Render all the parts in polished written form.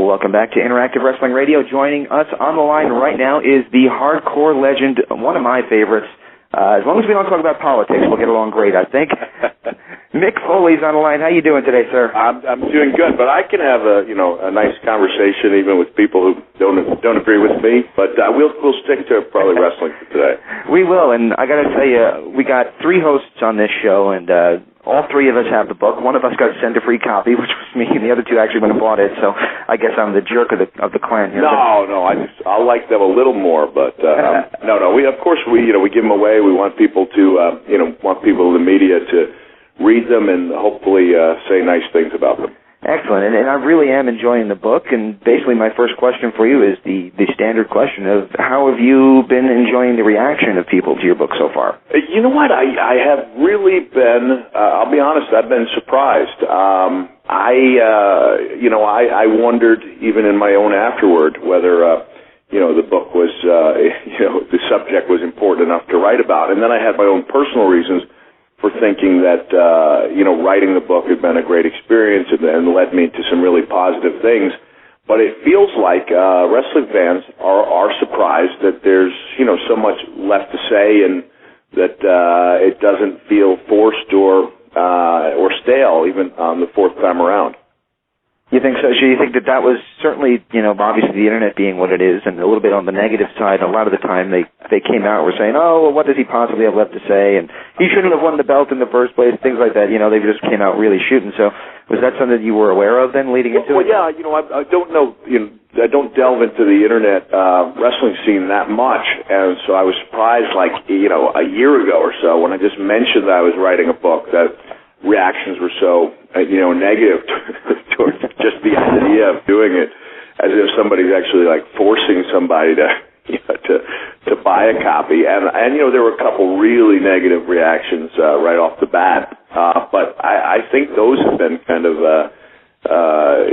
Welcome back to Interactive Wrestling Radio. Joining us on the line right now is the hardcore legend, one of my favorites. As long as we don't talk about politics, we'll get along great, I think. Mick Foley's on the line. How you doing today, sir? I'm doing good, but I can have a nice conversation even with people who don't agree with me. But we'll stick to probably wrestling for today. We will, and I got to tell you, we got 3 hosts on this show, and all 3 of us have the book. One of us got sent a free copy, which was me, and the other 2 actually went and bought it. So I guess I'm the jerk of the clan here. No, I like them a little more, but no. We of course we give them away. We want people to want people in the media to read them and hopefully say nice things about them. Excellent, and I really am enjoying the book, and basically my first question for you is the standard question of how have you been enjoying the reaction of people to your book so far? You know what, I have really been, I'll be honest, I've been surprised. I wondered even in my own afterward whether, the book was, the subject was important enough to write about, and then I had my own personal reasons for thinking that, writing the book had been a great experience and led me to some really positive things. But it feels like wrestling fans are surprised that there's, so much left to say and that it doesn't feel forced or stale even on the 4th time around. You think so? So you think that was certainly, obviously the Internet being what it is, and a little bit on the negative side, a lot of the time they came out and were saying, oh, well, what does he possibly have left to say, and he shouldn't have won the belt in the first place, things like that. They just came out really shooting. So was that something that you were aware of then leading into it? Well, yeah, I don't know, I don't delve into the Internet wrestling scene that much, and so I was surprised, a year ago or so when I just mentioned that I was writing a book, that reactions were so, negative towards just the idea of doing it, as if somebody's actually forcing somebody to buy a copy. And there were a couple really negative reactions right off the bat. But I think those have been kind of, the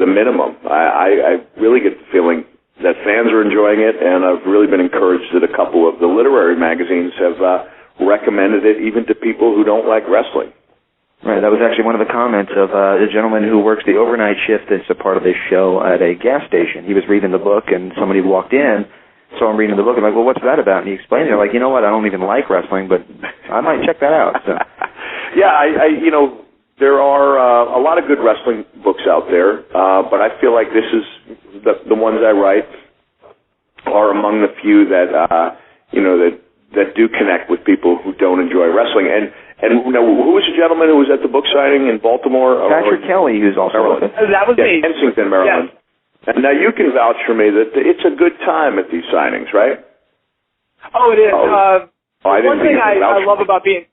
minimum. I really get the feeling that fans are enjoying it, and I've really been encouraged that a couple of the literary magazines have recommended it even to people who don't like wrestling. Right, that was actually one of the comments of the gentleman who works the overnight shift that's a part of this show at a gas station. He was reading the book, and somebody walked in, saw him reading the book, and well, what's that about? And he explained it. You know what, I don't even like wrestling, but I might check that out. So. Yeah, there are a lot of good wrestling books out there, but I feel like this is the ones I write are among the few that that do connect with people who don't enjoy wrestling. And who was the gentleman who was at the book signing in Baltimore? Patrick Kelly, who's also Maryland. That was me. Kensington, Maryland. Yes. And now you can vouch for me that it's a good time at these signings, right? Oh, it is. The one thing I love about being...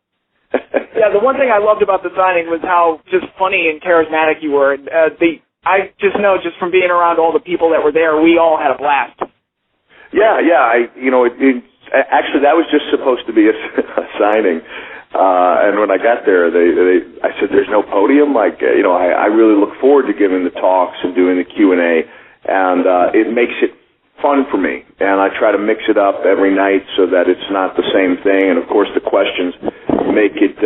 the one thing I loved about the signing was how just funny and charismatic you were. I just know, just from being around all the people that were there, we all had a blast. Yeah. Actually, that was just supposed to be a signing. And when I got there, I said, "There's no podium." I really look forward to giving the talks and doing the Q&A, and it makes it fun for me. And I try to mix it up every night so that it's not the same thing. And of course, the questions make it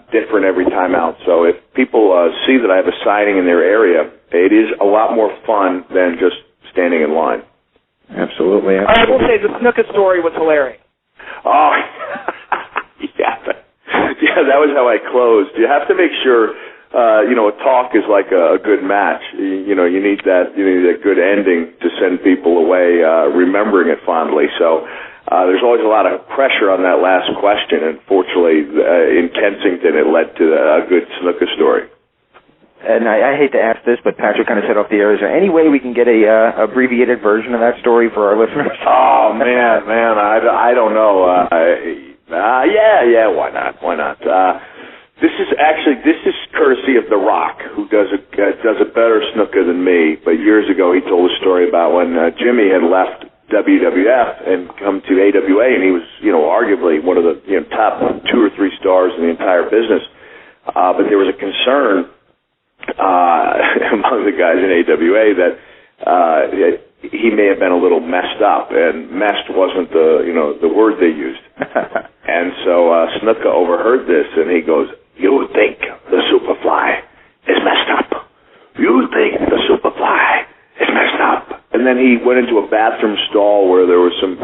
different every time out. So if people see that I have a signing in their area, it is a lot more fun than just standing in line. Absolutely. I will say the Snuka story was hilarious. Oh, yeah, that was how I closed. You have to make sure, a talk is like a good match. You need that good ending to send people away remembering it fondly. So there's always a lot of pressure on that last question, and fortunately in Kensington it led to a good Snuka story. And I hate to ask this, but Patrick kind of set off the air. Is there any way we can get a abbreviated version of that story for our listeners? Oh man, I don't know. Yeah, why not? This is courtesy of The Rock, who does a better Snuka than me. But years ago, he told a story about when Jimmy had left WWF and come to AWA, and he was, arguably one of the top 2 or 3 stars in the entire business. But there was a concern among the guys in AWA that he may have been a little messed up, and messed wasn't the word they used. And so Snuka overheard this, and he goes, "You think the Superfly is messed up? You think the and then he went into a bathroom stall where there were some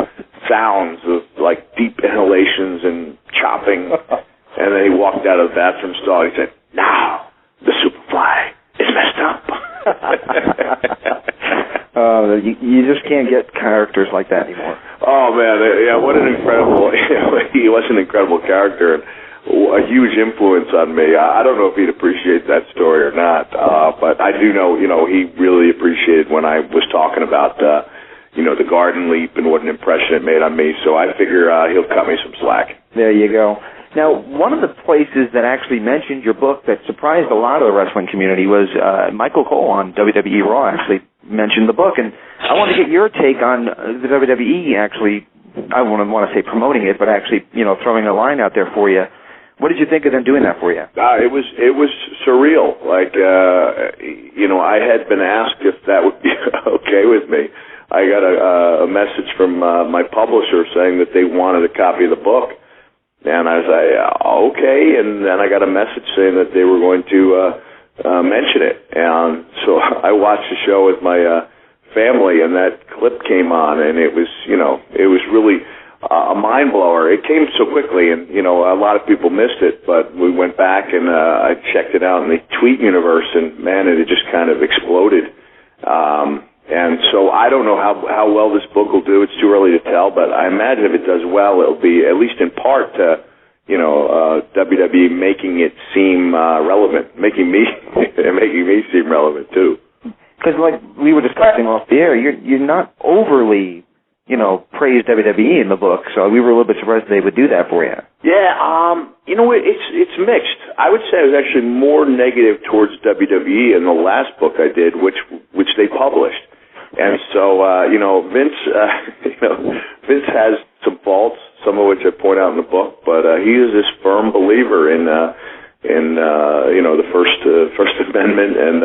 sounds of like deep inhalations and chopping, and then he walked out of the bathroom stall and he said, "Now the Superfly is messed up." You just can't get characters like that anymore. Oh man, yeah, what an incredible! He was an incredible character and a huge influence on me. I don't know if he'd appreciate that story or not, but I do know, he really appreciated when I was talking about, the Garden Leap and what an impression it made on me. So I figure he'll cut me some slack. There you go. Now, one of the places that actually mentioned your book that surprised a lot of the wrestling community was Michael Cole on WWE Raw actually mentioned the book, and I want to get your take on the WWE actually, I wouldn't want to say promoting it, but actually, throwing a line out there for you. What did you think of them doing that for you? It was surreal. Like, I had been asked if that would be okay with me. I got a message from my publisher saying that they wanted a copy of the book. And I was like, okay. And then I got a message saying that they were going to mention it. And so I watched the show with my family, and that clip came on, and it was really a mind blower. It came so quickly, and a lot of people missed it. But we went back and I checked it out in the tweet universe, and man, it just kind of exploded. And so I don't know how well this book will do. It's too early to tell, but I imagine if it does well, it'll be at least in part to, WWE making it seem relevant, making me seem relevant too. Because like we were discussing off the air, you're not overly, praised WWE in the book, so we were a little bit surprised they would do that for you. Yeah, it's mixed. I would say I was actually more negative towards WWE in the last book I did, which they published. And so, Vince has some faults, some of which I point out in the book, but he is this firm believer in the First Amendment and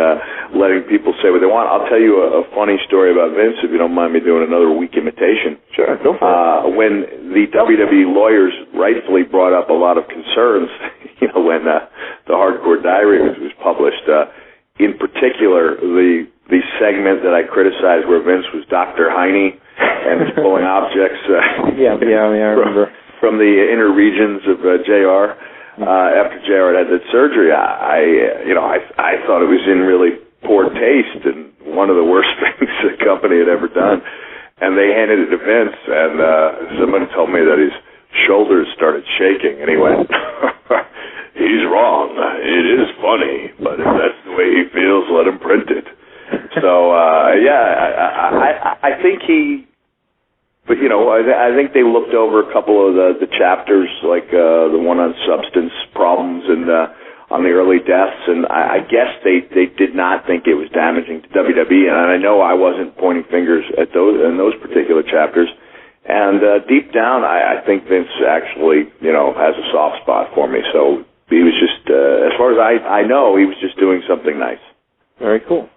letting people say what they want. I'll tell you a funny story about Vince, if you don't mind me doing another weak imitation. Sure, go for it. When the WWE lawyers rightfully brought up a lot of concerns, when the Hardcore Diary was published, in particular, the segment that I criticized where Vince was Dr. Heine and was pulling objects I remember. from the inner regions of JR after JR had that surgery. I thought it was in really poor taste and one of the worst things the company had ever done. And they handed it to Vince, and somebody told me that his shoulders started shaking, and he went, "He's wrong. It is funny, but if that's the way he feels, let him print it." So, I think I think they looked over a couple of the chapters, like the one on substance problems and on the early deaths, and I guess they did not think it was damaging to WWE, and I know I wasn't pointing fingers at those particular chapters. And deep down, I think Vince actually, has a soft spot for me. So he was just, as far as I know, he was just doing something nice. Very cool.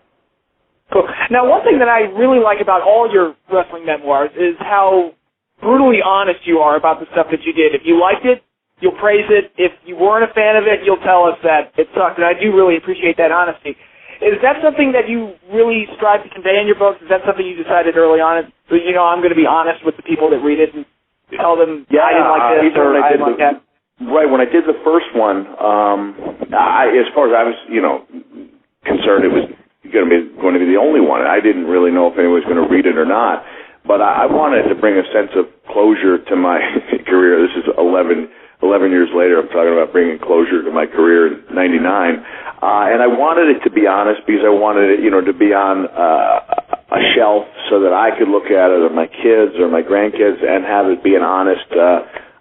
Cool. Now, one thing that I really like about all your wrestling memoirs is how brutally honest you are about the stuff that you did. If you liked it, you'll praise it. If you weren't a fan of it, you'll tell us that it sucked. And I do really appreciate that honesty. Is that something that you really strive to convey in your books? Is that something you decided early on? I'm going to be honest with the people that read it and tell them, I didn't like this or I didn't like that. Right. When I did the first one, as far as I was, concerned, it was going to be the only one. I didn't really know if anyone was going to read it or not, but I wanted to bring a sense of closure to my career. This is 11 years later. I'm talking about bringing closure to my career in '99, and I wanted it to be honest because I wanted it, to be on a shelf so that I could look at it, or my kids or my grandkids, and have it be an honest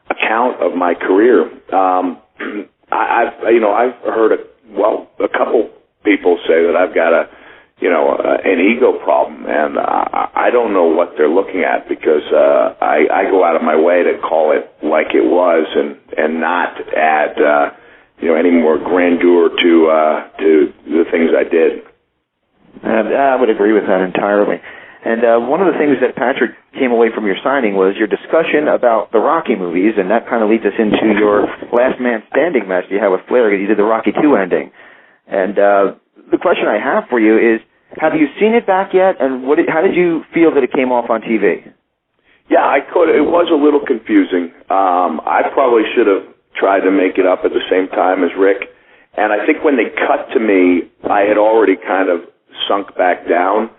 account of my career. I've heard a couple people say that I've got an ego problem, and I don't know what they're looking at because I go out of my way to call it like it was and not add any more grandeur to the things I did. I would agree with that entirely. And one of the things that Patrick came away from your signing was your discussion about the Rocky movies, and that kind of leads us into your Last Man Standing match you had with Flair. You did the Rocky II ending. And the question I have for you is, Have you seen it back yet? And how did you feel that it came off on TV? Yeah, I could. It was a little confusing. I probably should have tried to make it up at the same time as Rick. And I think when they cut to me, I had already kind of sunk back down.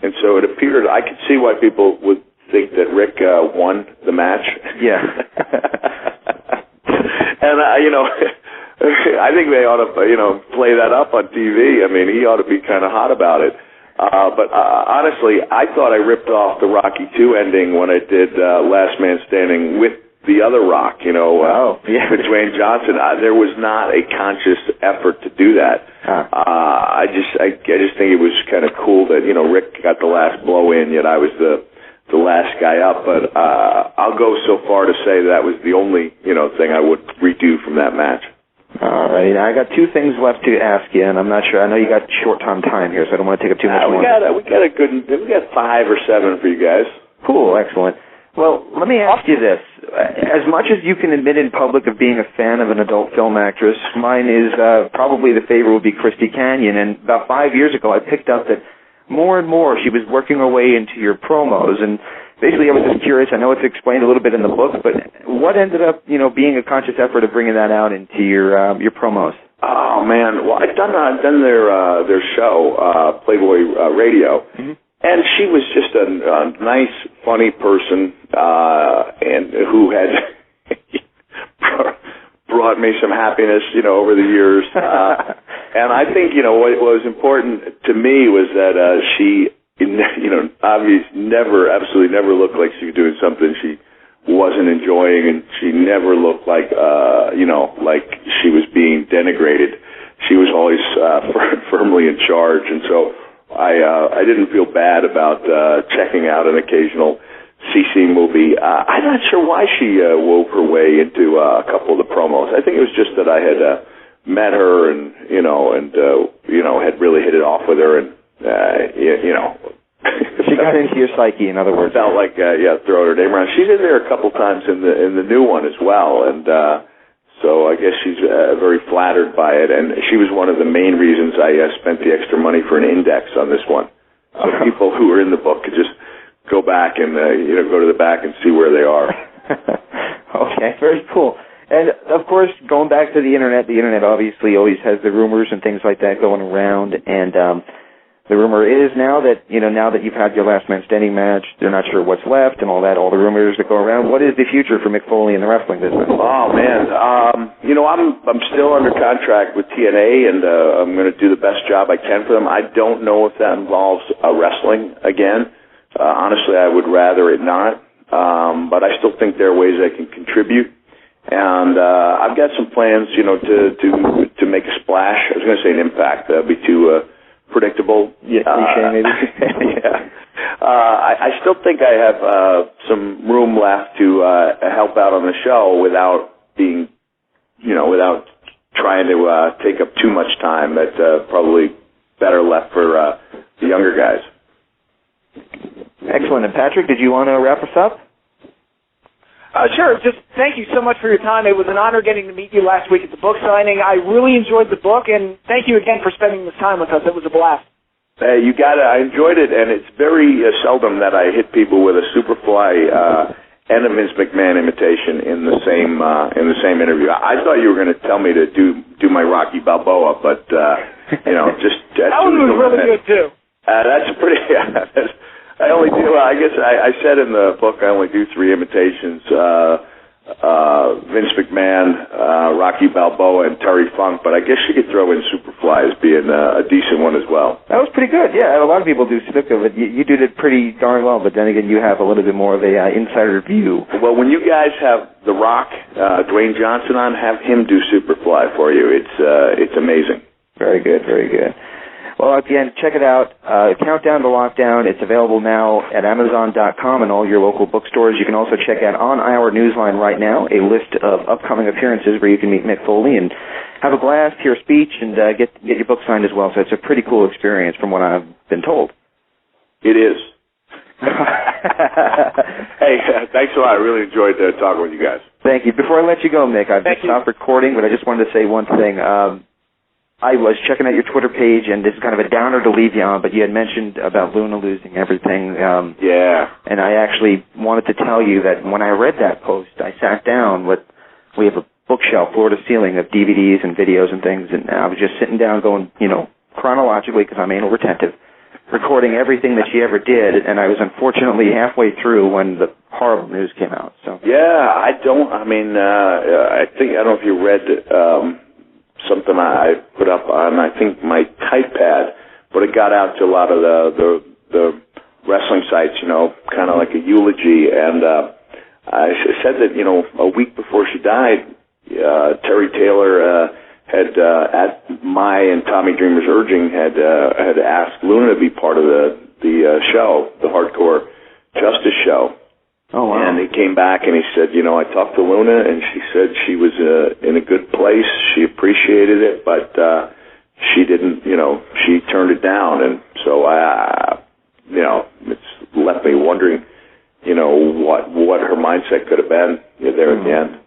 And so it appeared, I could see why people would think that Rick won the match. Yeah. And, I think they ought to, play that up on TV. I mean, he ought to be kind of hot about it. But honestly, I thought I ripped off the Rocky II ending when I did Last Man Standing with the other Rock, with Dwayne Johnson. There was not a conscious effort to do that. I just think it was kind of cool that, Rick got the last blow in, yet I was the last guy up. But I'll go so far to say that was the only, thing I would redo from that match. All right. I got two things left to ask you, and I'm not sure. I know you got short time here, so I don't want to take up too much more. We got 5 or 7 for you guys. Cool. Excellent. Well, let me ask you this. As much as you can admit in public of being a fan of an adult film actress, mine is probably the favorite would be Christy Canyon. And about 5 years ago, I picked up that more and more she was working her way into your promos. And basically, I was just curious. I know it's explained a little bit in the book, but what ended up, being a conscious effort of bringing that out into your promos? Oh man, well I've done their show, Playboy Radio. Mm-hmm. And she was just a nice, funny person, and who had brought me some happiness, over the years. And I think, what was important to me was that she, obviously absolutely never looked like she was doing something she wasn't enjoying, and she never looked like, like she was being denigrated. She was always firmly in charge, and so I didn't feel bad about checking out an occasional CC movie. I'm not sure why she wove her way into a couple of the promos. I think it was just that I had met her and had really hit it off with her, and she got into your psyche, in other words. Felt like throwing her name around. She's in there a couple times in the new one as well, and so I guess she's very flattered by it, and she was one of the main reasons I spent the extra money for an index on this one. So people who are in the book could just go back and go to the back and see where they are. Okay, very cool. And of course, going back to the internet obviously always has the rumors and things like that going around, and the rumor is now that you've had your Last Man Standing match, they're not sure what's left and all that, all the rumors that go around. What is the future for Mick Foley in the wrestling business? Oh, man. I'm still under contract with TNA, and I'm going to do the best job I can for them. I don't know if that involves wrestling again. Honestly, I would rather it not. But I still think there are ways I can contribute. And I've got some plans, to make a splash. I was going to say an impact. That'd be too predictable. Yeah, cliche maybe. Yeah. I still think I have some room left to help out on the show without being, without trying to take up too much time. That's probably better left for the younger guys. Excellent. And Patrick, did you want to wrap us up? Sure. Just thank you so much for your time. It was an honor getting to meet you last week at the book signing. I really enjoyed the book, and thank you again for spending this time with us. It was a blast. You got it. I enjoyed it, and it's very seldom that I hit people with a Superfly and a Vince McMahon imitation in the same interview. I thought you were going to tell me to do my Rocky Balboa, but just that one was really good too. That's pretty. I only do. I guess I said in the book I only do 3 imitations: Vince McMahon, Rocky Balboa, and Terry Funk. But I guess you could throw in Superfly as being a decent one as well. That was pretty good. Yeah, a lot of people do stick of it. You did it pretty darn well. But then again, you have a little bit more of a insider view. Well, when you guys have The Rock, Dwayne Johnson on, have him do Superfly for you. It's amazing. Very good. Very good. Well, again, check it out. Countdown to Lockdown. It's available now at Amazon.com and all your local bookstores. You can also check out on our newsline right now a list of upcoming appearances where you can meet Mick Foley and have a blast, hear a speech, and get your book signed as well. So it's a pretty cool experience from what I've been told. It is. Hey, thanks a lot. I really enjoyed talking with you guys. Thank you. Before I let you go, Mick, I've stopped recording, but I just wanted to say one thing. I was checking out your Twitter page, and this is kind of a downer to leave you on, but you had mentioned about Luna losing everything. Yeah. And I actually wanted to tell you that when I read that post, I sat down we have a bookshelf, floor to ceiling, of DVDs and videos and things, and I was just sitting down going, chronologically, because I'm anal retentive, recording everything that she ever did, and I was unfortunately halfway through when the horrible news came out. So. Yeah, I don't know if you read something I put up on, I think, my typepad, but it got out to a lot of the wrestling sites, kind of like a eulogy, and I said that, a week before she died, Terry Taylor had, at my and Tommy Dreamer's urging, had asked Luna to be part of the show, the Hardcore Justice show. Oh, wow. And he came back and he said, I talked to Luna, and she said she was in a good place. She appreciated it, but she didn't, she turned it down. And so, it's left me wondering, what her mindset could have been there at the end.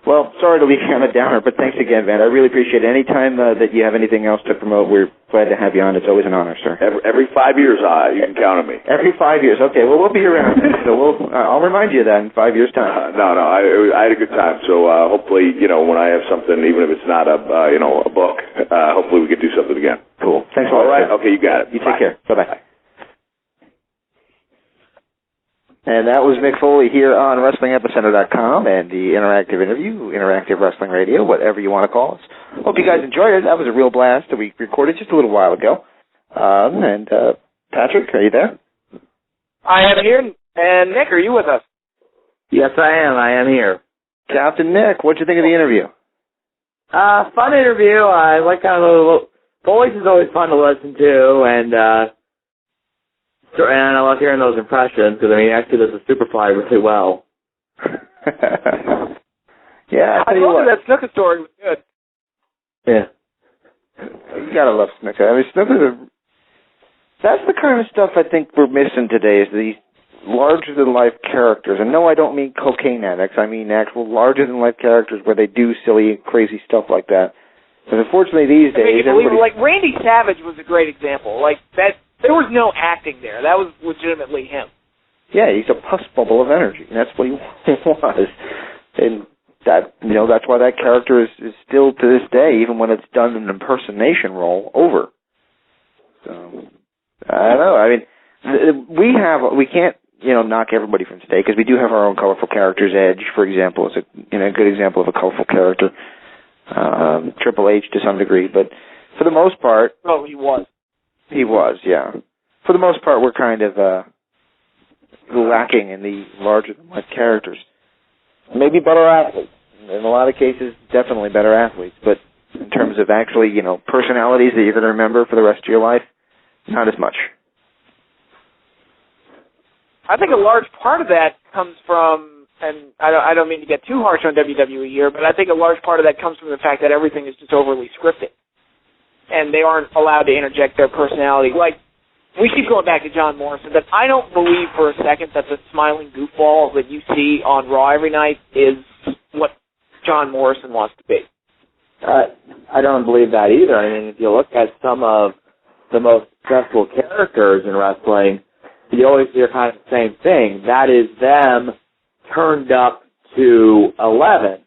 Well, sorry to leave you on a downer, but thanks again, Van. I really appreciate it. Anytime that you have anything else to promote, we're glad to have you on. It's always an honor, sir. Every 5 years, you can count on me. Every 5 years. Okay, well, we'll be around. So I'll remind you of that in 5 years' time. No, I had a good time. So hopefully, when I have something, even if it's not a book, hopefully we can do something again. Cool. Thanks a lot. All right. Okay, you got it. You take care. Bye-bye. And that was Mick Foley here on WrestlingEpicenter.com and the interactive interview, Interactive Wrestling Radio, whatever you want to call us. Hope you guys enjoyed it. That was a real blast that we recorded just a little while ago. And Patrick, are you there? I am here. And Nick, are you with us? Yes, I am here. Captain Nick, what'd you think of the interview? Fun interview. I like kind of Foley's is always fun to listen to, and I love hearing those impressions because he actually does the Superfly really well. Yeah, I told you that Snuka story was good. Yeah. You gotta love Snuka. I mean, that's the kind of stuff I think we're missing today, is these larger-than-life characters. And no, I don't mean cocaine addicts. I mean actual larger-than-life characters where they do silly, crazy stuff like that. But unfortunately these days... Like Randy Savage was a great example. Like, that... There was no acting there. That was legitimately him. Yeah, he's a pus bubble of energy. And that's what he was. And that, that's why that character is still to this day, even when it's done in an impersonation role, over. So, I don't know. I mean, we can't, knock everybody from stage, because we do have our own colorful characters. Edge, for example, is a good example of a colorful character. Triple H to some degree, but for the most part... Oh, he was. He was, yeah. For the most part, we're kind of lacking in the larger-than-life characters. Maybe better athletes. In a lot of cases, definitely better athletes. But in terms of actually, personalities that you're going to remember for the rest of your life, not as much. I think a large part of that comes from, and I don't mean to get too harsh on WWE here, but I think a large part of that comes from the fact that everything is just overly scripted. And they aren't allowed to interject their personality. Like, we keep going back to John Morrison, but I don't believe for a second that the smiling goofball that you see on Raw every night is what John Morrison wants to be. I don't believe that either. I mean, if you look at some of the most successful characters in wrestling, you always hear kind of the same thing. That is them turned up to 11.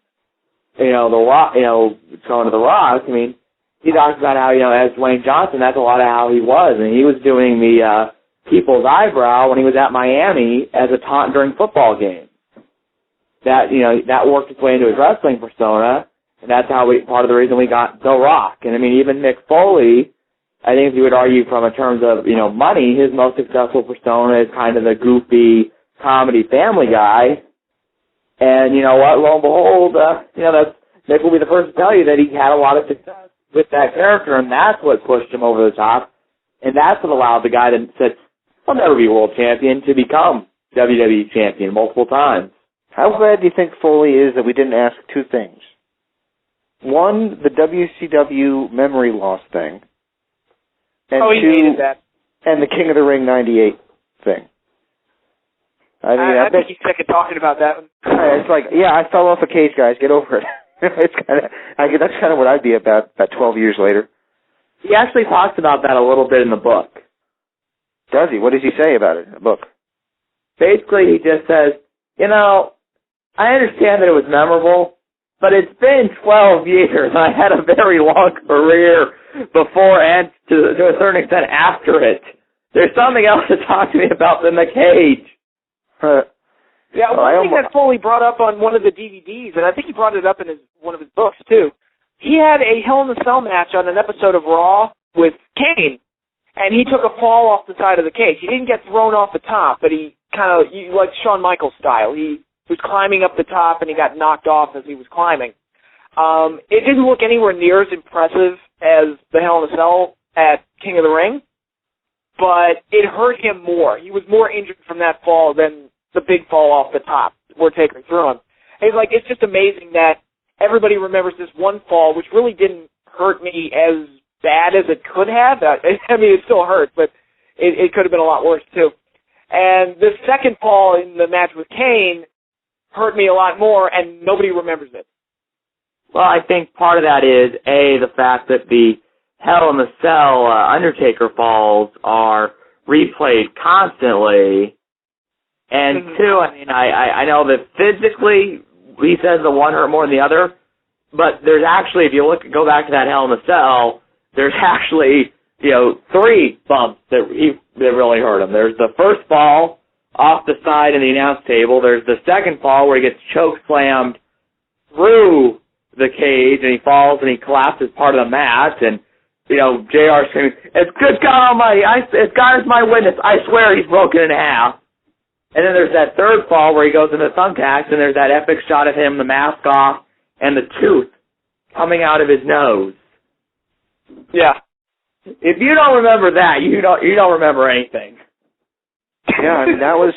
The Rock, going to The Rock, I mean, he talks about how, as Dwayne Johnson, that's a lot of how he was. And he was doing the people's eyebrow when he was at Miami as a taunt during football games. That, that worked its way into his wrestling persona, and that's how part of the reason we got The Rock. And, I mean, even Mick Foley, I think if you would argue from in terms of, money, his most successful persona is kind of the goofy comedy family guy. And, you know what, lo and behold, Mick will be the first to tell you that he had a lot of success with that character, and that's what pushed him over the top, and that's what allowed the guy that said, I'll never be world champion, to become WWE champion multiple times. How glad do you think Foley is that we didn't ask two things? One, the WCW memory loss thing, and he needed that. And the King of the Ring 98 thing. I mean, I think he's sick of talking about that one. It's like, I fell off a cage, guys. Get over it. It's that's kind of what I'd be about 12 years later. He actually talks about that a little bit in the book. Does he? What does he say about it in the book? Basically, he just says, I understand that it was memorable, but it's been 12 years. I had a very long career before and to a certain extent after it. There's something else to talk to me about than the cage. Yeah, one thing that Foley brought up on one of the DVDs, and I think he brought it up in one of his books too, he had a Hell in a Cell match on an episode of Raw with Kane, and he took a fall off the side of the cage. He didn't get thrown off the top, but he kind of, like Shawn Michaels style, he was climbing up the top and he got knocked off as he was climbing. It didn't look anywhere near as impressive as the Hell in a Cell at King of the Ring, but it hurt him more. He was more injured from that fall than the big fall off the top where Taker threw him. And he's like, it's just amazing that everybody remembers this one fall, which really didn't hurt me as bad as it could have. I mean, it still hurt, but it could have been a lot worse, too. And the second fall in the match with Kane hurt me a lot more, and nobody remembers it. Well, I think part of that is, A, the fact that the Hell in the Cell Undertaker falls are replayed constantly, and two, I mean, I know that physically he says the one hurt more than the other, but there's actually, if you go back to that Hell in the Cell, there's actually, 3 bumps that really hurt him. There's the first fall off the side in the announce table. There's the second fall where he gets choke slammed through the cage and he falls and he collapses part of the match, and JR screaming, "It's good God Almighty! As God is my witness, I swear he's broken in half." And then there's that third fall where he goes into thumbtacks, and there's that epic shot of him, the mask off, and the tooth coming out of his nose. Yeah. If you don't remember that, you don't remember anything. Yeah, I mean, that was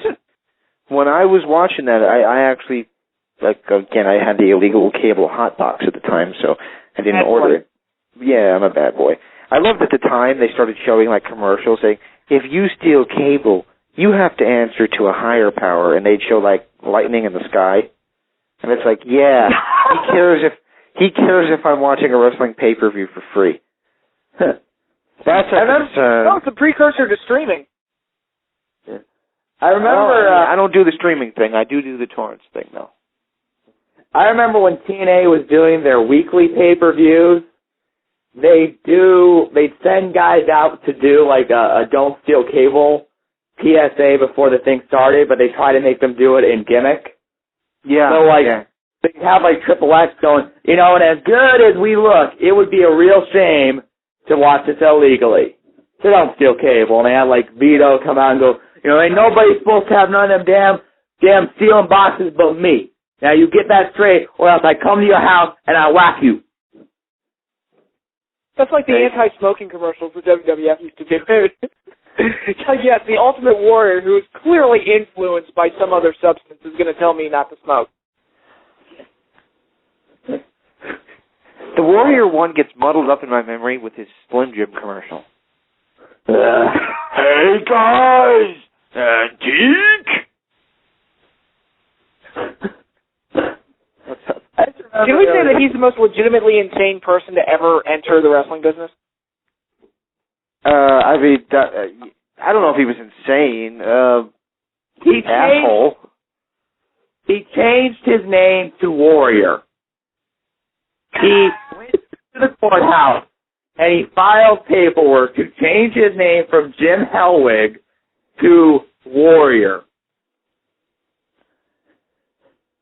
when I was watching that. I actually, again, I had the illegal cable hot box at the time, so I didn't order it. Yeah, I'm a bad boy. I loved at the time they started showing commercials saying, if you steal cable, you have to answer to a higher power, and they'd show lightning in the sky, and it's like, yeah, he cares if I'm watching a wrestling pay-per-view for free. That's a concern. No, it's a precursor to streaming. Yeah. I remember... I don't do the streaming thing. I do the torrents thing, though. I remember when TNA was doing their weekly pay-per-views, they'd send guys out to do a don't steal cable PSA before the thing started, but they try to make them do it in gimmick. Yeah. So they'd have Triple X going, and as good as we look, it would be a real shame to watch this illegally. So don't steal cable. And they had Vito come out and go, ain't nobody supposed to have none of them damn stealing boxes but me. Now you get that straight, or else I come to your house and I whack you. That's like the anti-smoking commercials that WWF used to do. Yes, the Ultimate Warrior, who is clearly influenced by some other substance, is going to tell me not to smoke. The Warrior one gets muddled up in my memory with his Slim Jim commercial. Hey guys, Antique. Can we say that he's the most legitimately insane person to ever enter the wrestling business? I mean, I don't know if he was insane. Asshole. He changed his name to Warrior. He went to the courthouse and he filed paperwork to change his name from Jim Hellwig to Warrior.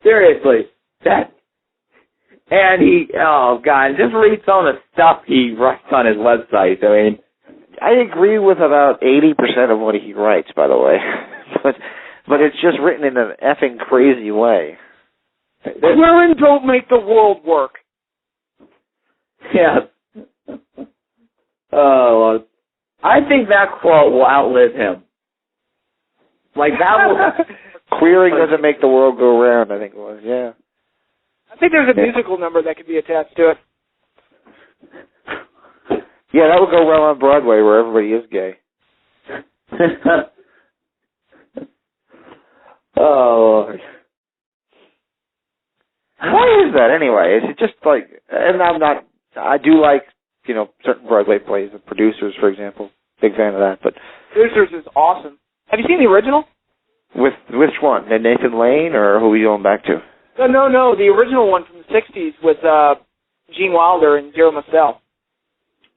Seriously, and just read some of the stuff he writes on his website. I mean, I agree with about 80% of what he writes, by the way, but it's just written in an effing crazy way. Women don't make the world work. Yeah. Oh, I think that quote will outlive him. That will. Queering doesn't make the world go round, I think it was, yeah. I think there's a musical number that could be attached to it. Yeah, that would go well on Broadway where everybody is gay. Oh, Lord. Why is that anyway? Is it just like, and I do like, certain Broadway plays, the Producers, for example. Big fan of that, but. Producers is awesome. Have you seen the original? With which one? Nathan Lane, or who are you going back to? No, the original one from the 60s with Gene Wilder and Zero Mostel.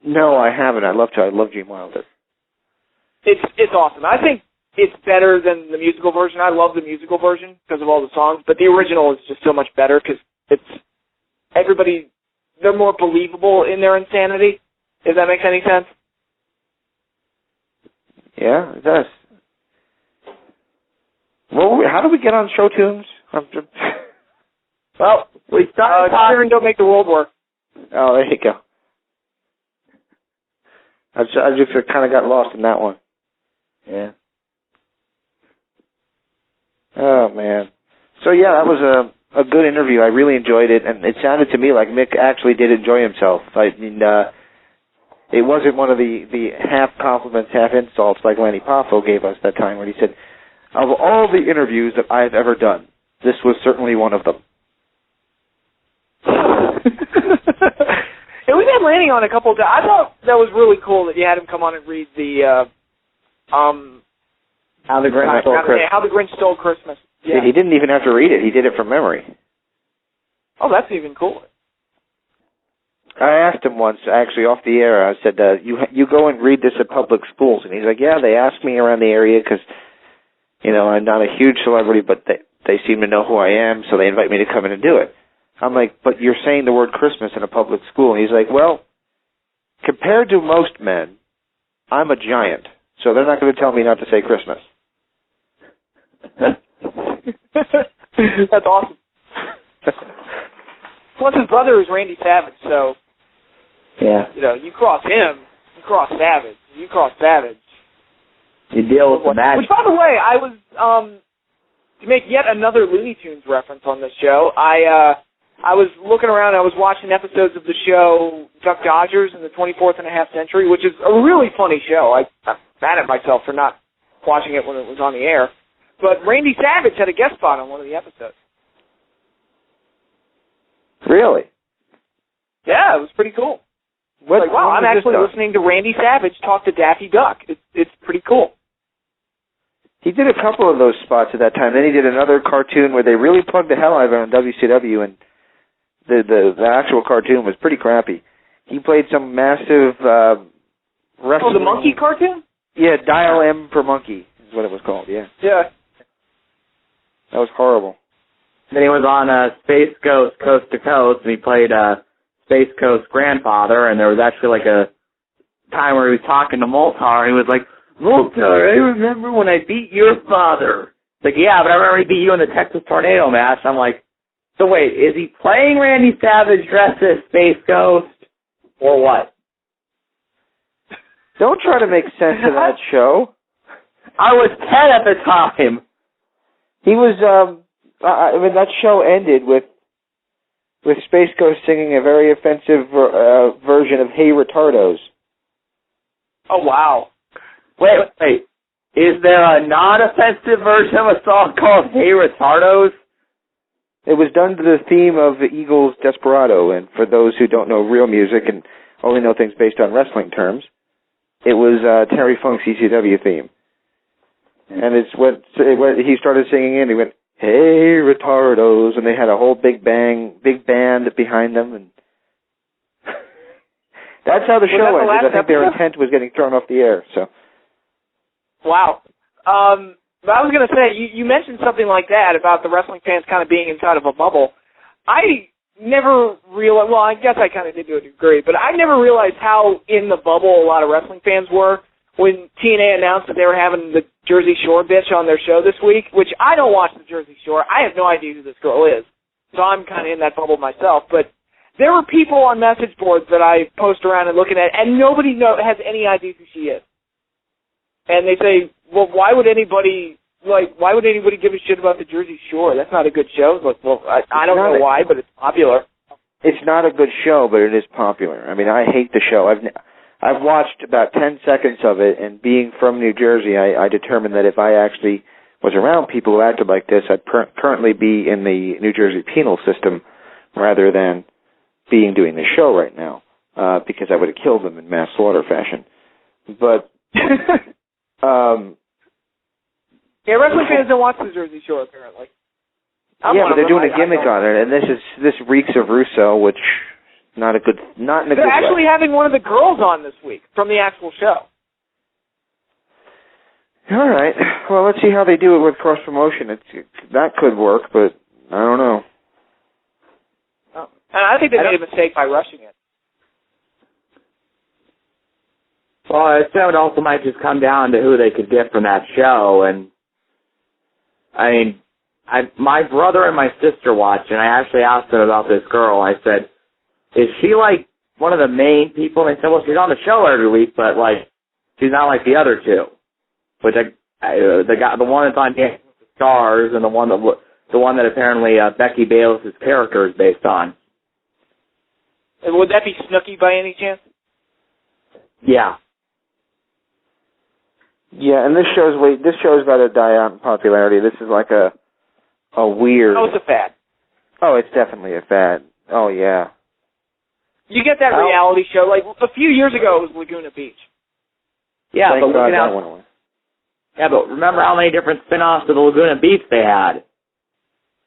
No, I haven't. I'd love to. I love Gene Wilder. It's awesome. I think it's better than the musical version. I love the musical version because of all the songs, but the original is just so much better because they're more believable in their insanity, if that makes any sense. Yeah, it does. Well, how do we get on show tunes? Well, we started talking. Don't make the world work. Oh, there you go. I just kind of got lost in that one. Yeah. Oh, man. So, yeah, that was a good interview. I really enjoyed it, and it sounded to me like Mick actually did enjoy himself. I mean, it wasn't one of the half compliments, half insults like Lanny Poffo gave us that time when he said, of all the interviews that I've ever done, this was certainly one of them. Yeah, we've had Lanny on a couple of times. I thought that was really cool that you had him come on and read the How the Grinch Stole Christmas. How the Grinch Stole Christmas. Yeah. He didn't even have to read it. He did it from memory. Oh, that's even cooler. I asked him once, actually off the air, I said, you go and read this at public schools. And he's like, yeah, they asked me around the area because, I'm not a huge celebrity, but they seem to know who I am, so they invite me to come in and do it. I'm like, but you're saying the word Christmas in a public school. And he's like, well, compared to most men, I'm a giant, so they're not going to tell me not to say Christmas. That's awesome. Plus, his brother is Randy Savage, so yeah, you cross him, you cross Savage. You cross Savage, you deal with the magic. Which, by the way, I was to make yet another Looney Tunes reference on this show. I was looking around. I was watching episodes of the show Duck Dodgers in the 24th and a half century, which is a really funny show. I'm mad at myself for not watching it when it was on the air. But Randy Savage had a guest spot on one of the episodes. Really? Yeah, it was pretty cool. Like, wow, I'm actually listening to Randy Savage talk to Daffy Duck. It's pretty cool. He did a couple of those spots at that time. Then he did another cartoon where they really plugged the hell out of it on WCW, and the actual cartoon was pretty crappy. He played some massive wrestling... Oh, the monkey cartoon? Yeah, Dial M for Monkey is what it was called, yeah. Yeah. That was horrible. Then he was on Space Ghost Coast to Coast, and he played Space Coast grandfather, and there was actually like a time where he was talking to Moltar, and he was like, Moltar, I remember when I beat your father. It's like, yeah, but I remember he beat you in the Texas Tornado match. I'm like, so wait, is he playing Randy Savage dressed as Space Ghost, or what? Don't try to make sense of that show. I was 10 at the time. He was, that show ended with Space Ghost singing a very offensive version of Hey Retardos. Oh, wow. Wait. Is there a non-offensive version of a song called Hey Retardos? It was done to the theme of the Eagles' Desperado, and for those who don't know real music and only know things based on wrestling terms, it was Terry Funk's ECW theme. And he started singing and he went, Hey Retardos, and they had a whole big band behind them, and that's how the show ended. I think their intent was getting thrown off the air. So, wow. But I was going to say, you mentioned something like that about the wrestling fans kind of being inside of a bubble. I never realized, well, I guess I kind of did to a degree, but I never realized how in the bubble a lot of wrestling fans were when TNA announced that they were having the Jersey Shore bitch on their show this week, which I don't watch the Jersey Shore. I have no idea who this girl is, so I'm kind of in that bubble myself. But there were people on message boards that I post around and looking at, and nobody has any idea who she is. And they say, well, why would anybody give a shit about the Jersey Shore? That's not a good show. Like, well, I don't know why, but it's popular. It's not a good show, but it is popular. I mean, I hate the show. I've watched about 10 seconds of it, and being from New Jersey, I determined that if I actually was around people who acted like this, I'd currently be in the New Jersey penal system rather than doing the show right now, because I would have killed them in mass slaughter fashion. But yeah, wrestling fans don't watch the Jersey Shore apparently. But they're doing a gimmick on it, and this reeks of Russo, which not in a good way. They're actually having one of the girls on this week from the actual show. All right. Well, let's see how they do it with cross promotion. That could work, but I don't know. And I think they made a mistake by rushing it. Well, it also might just come down to who they could get from that show. And I mean, my brother and my sister watched, and I actually asked them about this girl. I said, "Is she like one of the main people?" And they said, "Well, she's on the show every week, but like she's not like the other two." Which the one that's on Dancing with the Stars, and the one that apparently Becky Bayless's character is based on. And would that be Snooki by any chance? Yeah. Yeah, and this show's about to die out in popularity. This is like a weird. Oh, it's a fad. Oh, it's definitely a fad. Oh yeah. You get that reality show like a few years ago. It was Laguna Beach. Yeah, Thank but God look at that went away. Yeah, but remember how many different spin-offs of the Laguna Beach they had?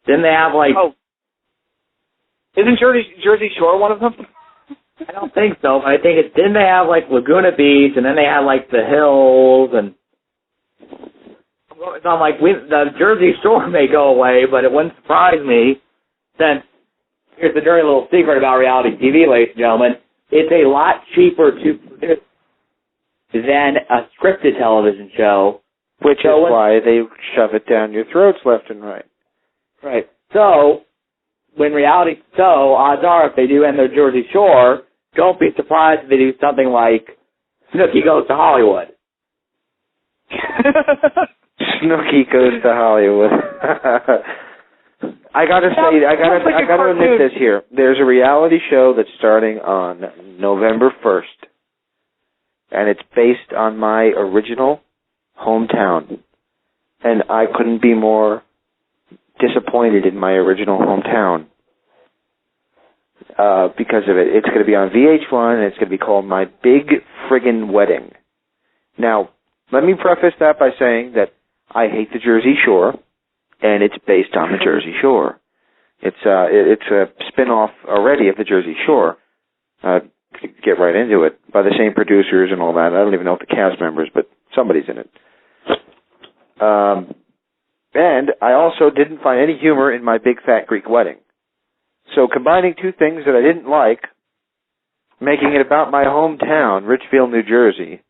Didn't they have like? Oh. Isn't Jersey Shore one of them? I don't think so, but I think didn't they have like Laguna Beach, and then they had like the Hills, and so I'm like, the Jersey Shore may go away, but it wouldn't surprise me, since here's the dirty little secret about reality TV, ladies and gentlemen, it's a lot cheaper to produce than a scripted television show. Which is why they shove it down your throats left and right. Right. So, odds are if they do end their Jersey Shore, don't be surprised if they do something like Snooki Goes to Hollywood. Snooki Goes to Hollywood. I gotta admit this here. There's a reality show that's starting on November 1st, and it's based on my original hometown, and I couldn't be more disappointed in my original hometown because of it. It's going to be on VH1, and it's going to be called My Big Friggin' Wedding. Now, let me preface that by saying that I hate the Jersey Shore, and it's based on the Jersey Shore. It's a spin-off already of the Jersey Shore. Get right into it, by the same producers and all that. I don't even know the cast members, but somebody's in it. And I also didn't find any humor in My Big Fat Greek Wedding. So combining two things that I didn't like, making it about my hometown, Richfield, New Jersey.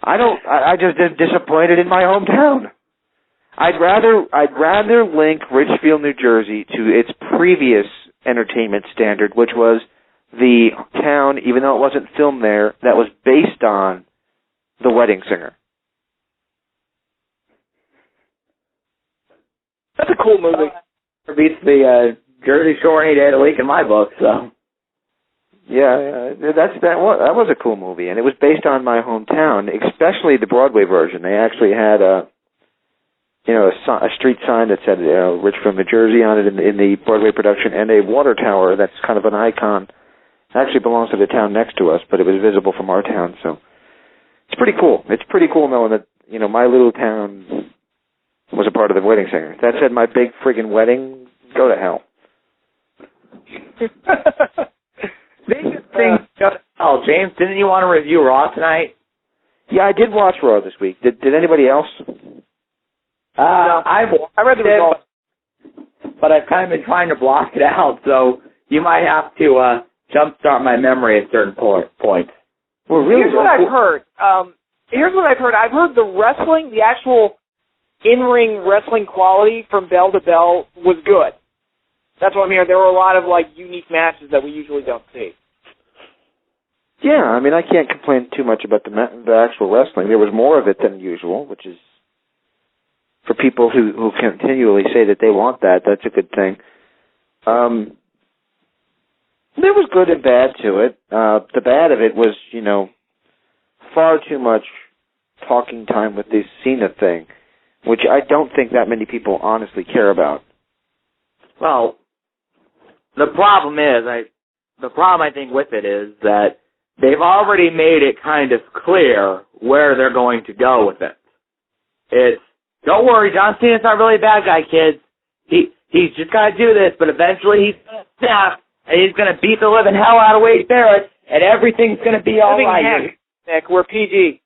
I just am disappointed in my hometown. I'd rather link Richfield, New Jersey to its previous entertainment standard, which was the town, even though it wasn't filmed there, that was based on The Wedding Singer. That's a cool movie. It beats the Jersey Shore any day of the week in my book, so. Yeah, that was a cool movie, and it was based on my hometown, especially the Broadway version. They actually had a street sign that said Richfield, New Jersey on it in the Broadway production, and a water tower that's kind of an icon. It actually belongs to the town next to us, but it was visible from our town, so it's pretty cool. It's pretty cool knowing that my little town was a part of The Wedding Singer. That said, My Big Friggin' Wedding, go to hell. James, didn't you want to review Raw tonight? Yeah, I did watch Raw this week. Did anybody else? I read the results, but I've kind of been trying to block it out, so you might have to jumpstart my memory at certain points. Well, really, here's what I've heard. I've heard the wrestling, the actual in-ring wrestling quality from bell to bell was good. That's what I'm hearing. There were a lot of unique matches that we usually don't see. Yeah, I mean, I can't complain too much about the actual wrestling. There was more of it than usual, which is, for people who continually say that they want that, that's a good thing. There was good and bad to it. The bad of it was, far too much talking time with this Cena thing, which I don't think that many people honestly care about. Well, the problem I think with it is that they've already made it kind of clear where they're going to go with it. It's, don't worry, John Cena's not really a bad guy, kids. He's just got to do this, but eventually he's going to snap, and he's going to beat the living hell out of Wade Barrett, and everything's going to be all right. Nick, we're PG.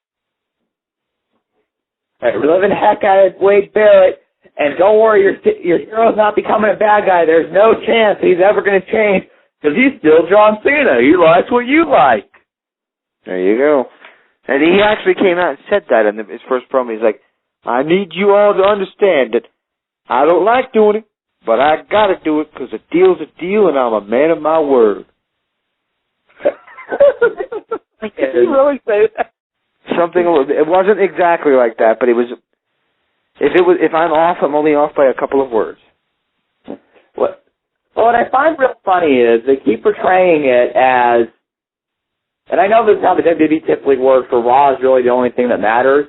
We're living heck out of Wade Barrett, and don't worry, your hero's not becoming a bad guy. There's no chance he's ever going to change, because he's still John Cena. He likes what you like. There you go. And he actually came out and said that in his first promo. He's like, I need you all to understand that I don't like doing it, but I got to do it because a deal's a deal, and I'm a man of my word. Did you really say that? Something. It wasn't exactly like that, but it was. If I'm off, I'm only off by a couple of words. Well, what I find real funny is they keep portraying it as, and I know this is how the WWE typically works, for Raw is really the only thing that matters,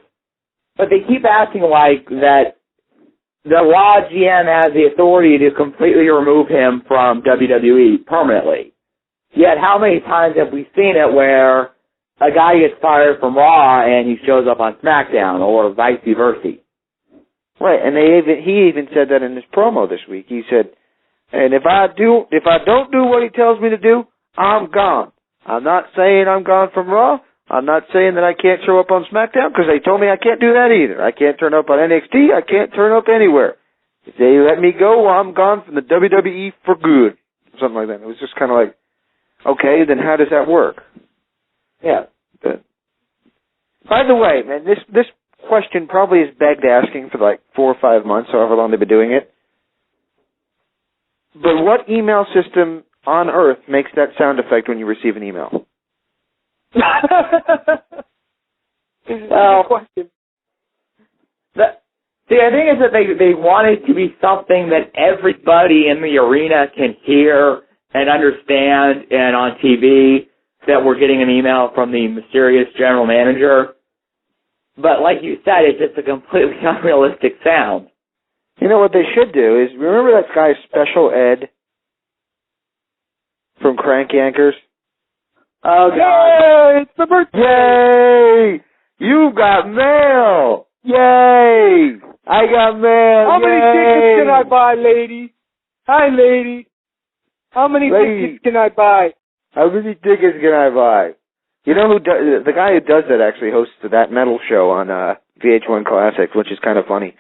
but they keep acting like that the Raw GM has the authority to completely remove him from WWE permanently. Yet how many times have we seen it where a guy gets fired from Raw and he shows up on SmackDown, or vice versa? Right, and he even said that in his promo this week. He said, and if I don't do what he tells me to do, I'm gone. I'm not saying I'm gone from Raw. I'm not saying that I can't show up on SmackDown, because they told me I can't do that either. I can't turn up on NXT. I can't turn up anywhere. If they let me go, I'm gone from the WWE for good. Something like that. It was just kind of like, okay, then how does that work? Yeah. But, by the way, man, this question probably is begged asking for like 4 or 5 months, however long they've been doing it. But what email system on earth makes that sound effect when you receive an email? Well, see, I think it's that they want it to be something that everybody in the arena can hear and understand, and on TV, that we're getting an email from the mysterious general manager. But like you said, it's just a completely unrealistic sound. You know what they should do is, remember that guy Special Ed from Crank Yankers? Oh, God. Yay! It's the birthday! Yay! You got mail! Yay! I got mail! How many Yay! tickets can I buy, lady? Hi, lady. How many tickets can I buy? How many tickets can I buy? You know who does, the guy who does that actually hosts that metal show on VH1 Classics, which is kind of funny,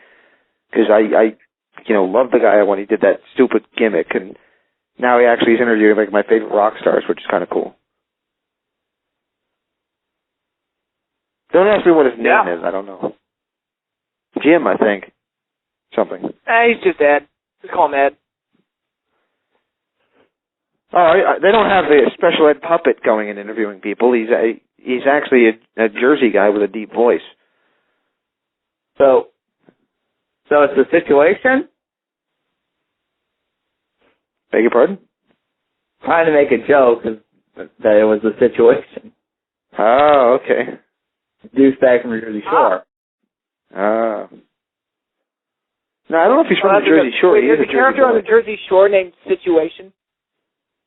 because I love the guy when he did that stupid gimmick, and now he actually is interviewing like my favorite rock stars, which is kind of cool. Don't ask me what his name is. I don't know. Jim, I think. Something. He's just Ed. Just call him Ed. Oh, they don't have the Special Ed puppet going and interviewing people. He's actually a Jersey guy with a deep voice. So it's the situation? Beg your pardon? Trying to make a joke that it was the situation. Oh, okay. Douchebag from Jersey Shore. Oh. No, I don't know if he's from the Jersey Shore. Wait, there's a character on the Jersey Shore named Situation?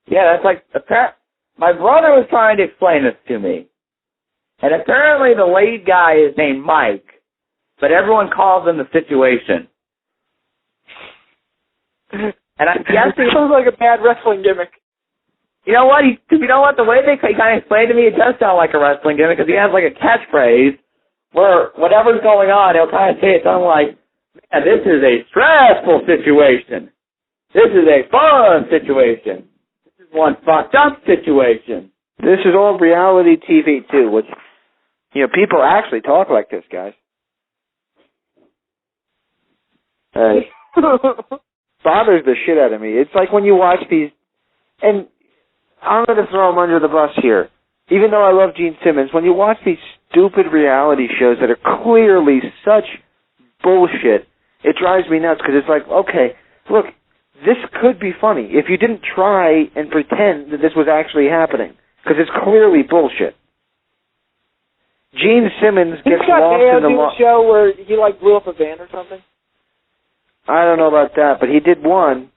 Yeah, that's like, my brother was trying to explain this to me. And apparently the lead guy is named Mike, but everyone calls him the Situation. And I guess it sounds like a bad wrestling gimmick. You know what? The way they kind of explained to me, it does sound like a wrestling gimmick, because he has like a catchphrase where whatever's going on, he'll kind of say it something like, man, this is a stressful situation. This is a fun situation. This is one fucked up situation. This is all reality TV too, which, people actually talk like this, guys. Bothers the shit out of me. It's like when you watch these, and I'm going to throw him under the bus here. Even though I love Gene Simmons, when you watch these stupid reality shows that are clearly such bullshit, it drives me nuts, because it's like, okay, look, this could be funny if you didn't try and pretend that this was actually happening, because it's clearly bullshit. Gene Simmons gets lost in the show where he blew up a van or something. I don't know about that, but he did one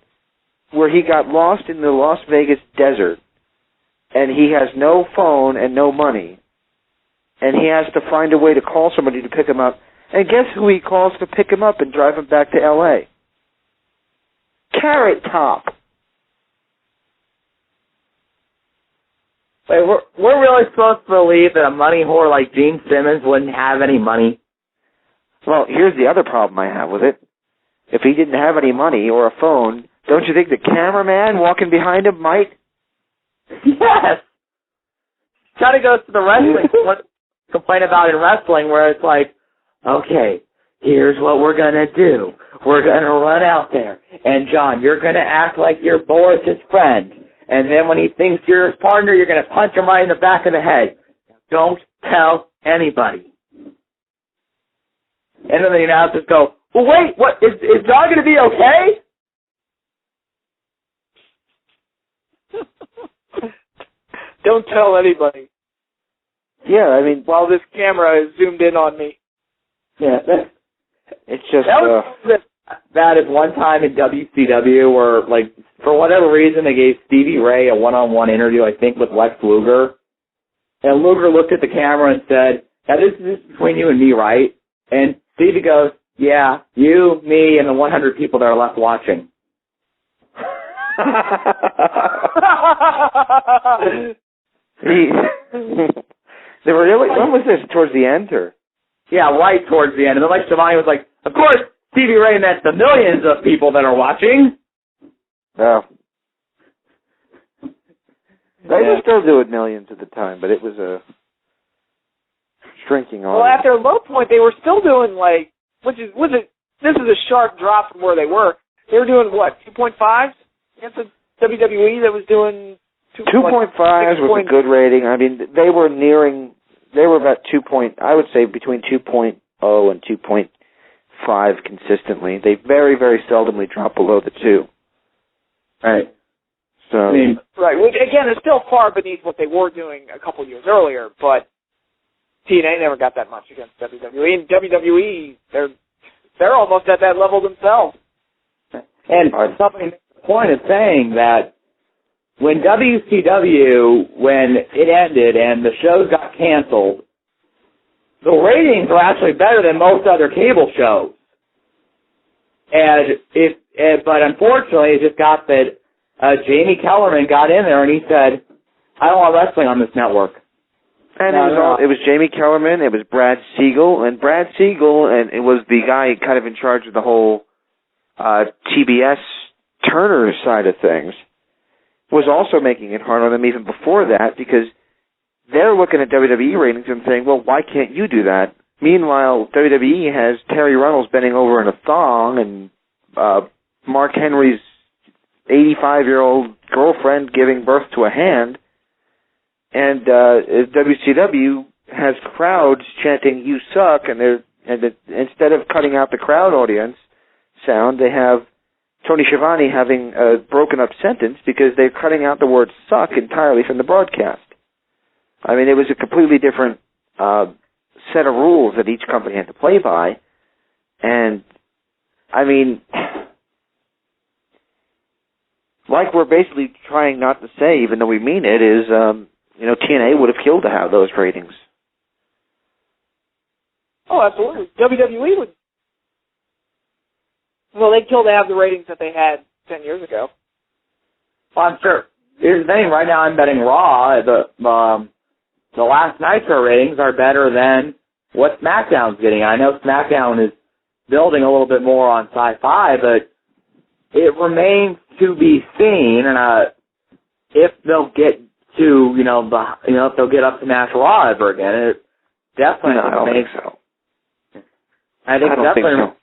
where he got lost in the Las Vegas desert, and he has no phone and no money, and he has to find a way to call somebody to pick him up. And guess who he calls to pick him up and drive him back to L.A.? Carrot Top. Wait, we're really supposed to believe that a money whore like Gene Simmons wouldn't have any money? Well, here's the other problem I have with it. If he didn't have any money or a phone, don't you think the cameraman walking behind him might? Yes. Kind of goes to the wrestling complain about in wrestling where it's like, okay, here's what we're going to do. We're going to run out there. And, John, you're going to act like you're Boris's friend. And then when he thinks you're his partner, you're going to punch him right in the back of the head. Don't tell anybody. And then the announcers go, well, wait, what? Is John going to be okay? Don't tell anybody. Yeah, I mean, while this camera is zoomed in on me. Yeah, it's just that was bad as one time in WCW where, like, for whatever reason, they gave Stevie Ray a one-on-one interview, I think, with Lex Luger. And Luger looked at the camera and said, now this is between you and me, right? And Stevie goes, yeah, you, me, and the 100 people that are left watching. They were really, when was this? Towards the end, or? Yeah, right towards the end. And then, like, Shivani was like, of course, Stevie Ray meant the millions of people that are watching. No. They were still doing millions at the time, but it was a shrinking audience. Well, at their low point, they were still doing, like, this is a sharp drop from where they were. They were doing, what, 2.5s against the WWE that was doing 2.5 was a good rating. I mean, they were about 2 point, I would say between 2.0 and 2.5 consistently. They very, very seldomly drop below the 2. Right. So, I mean, right, which again is still far beneath what they were doing a couple years earlier, but TNA never got that much against WWE, and WWE, they're almost at that level themselves. And somebody makes the point of saying that when WCW, when it ended and the shows got canceled, the ratings were actually better than most other cable shows. But unfortunately, it just got that Jamie Kellerman got in there and he said, I don't want wrestling on this network. And it was Jamie Kellerman, it was Brad Siegel, and it was the guy kind of in charge of the whole TBS Turner side of things, was also making it hard on them even before that, because they're looking at WWE ratings and saying, well, why can't you do that? Meanwhile, WWE has Terry Runnels bending over in a thong and Mark Henry's 85-year-old girlfriend giving birth to a hand, and WCW has crowds chanting, you suck, and instead of cutting out the crowd audience sound, they have Tony Schiavone having a broken up sentence because they're cutting out the word suck entirely from the broadcast. I mean, it was a completely different set of rules that each company had to play by. And, I mean, like we're basically trying not to say, even though we mean it, is, TNA would have killed to have those ratings. Oh, absolutely. WWE would. Well, they'd kill to have the ratings that they had 10 years ago. Well, I'm sure. Here's the thing. Right now I'm betting Raw. The last Nitro ratings are better than what SmackDown's getting. I know SmackDown is building a little bit more on Sci-Fi, but it remains to be seen, and if they'll get to, if they'll get up to Nash Raw ever again. It definitely. No, I don't think so. I don't think so.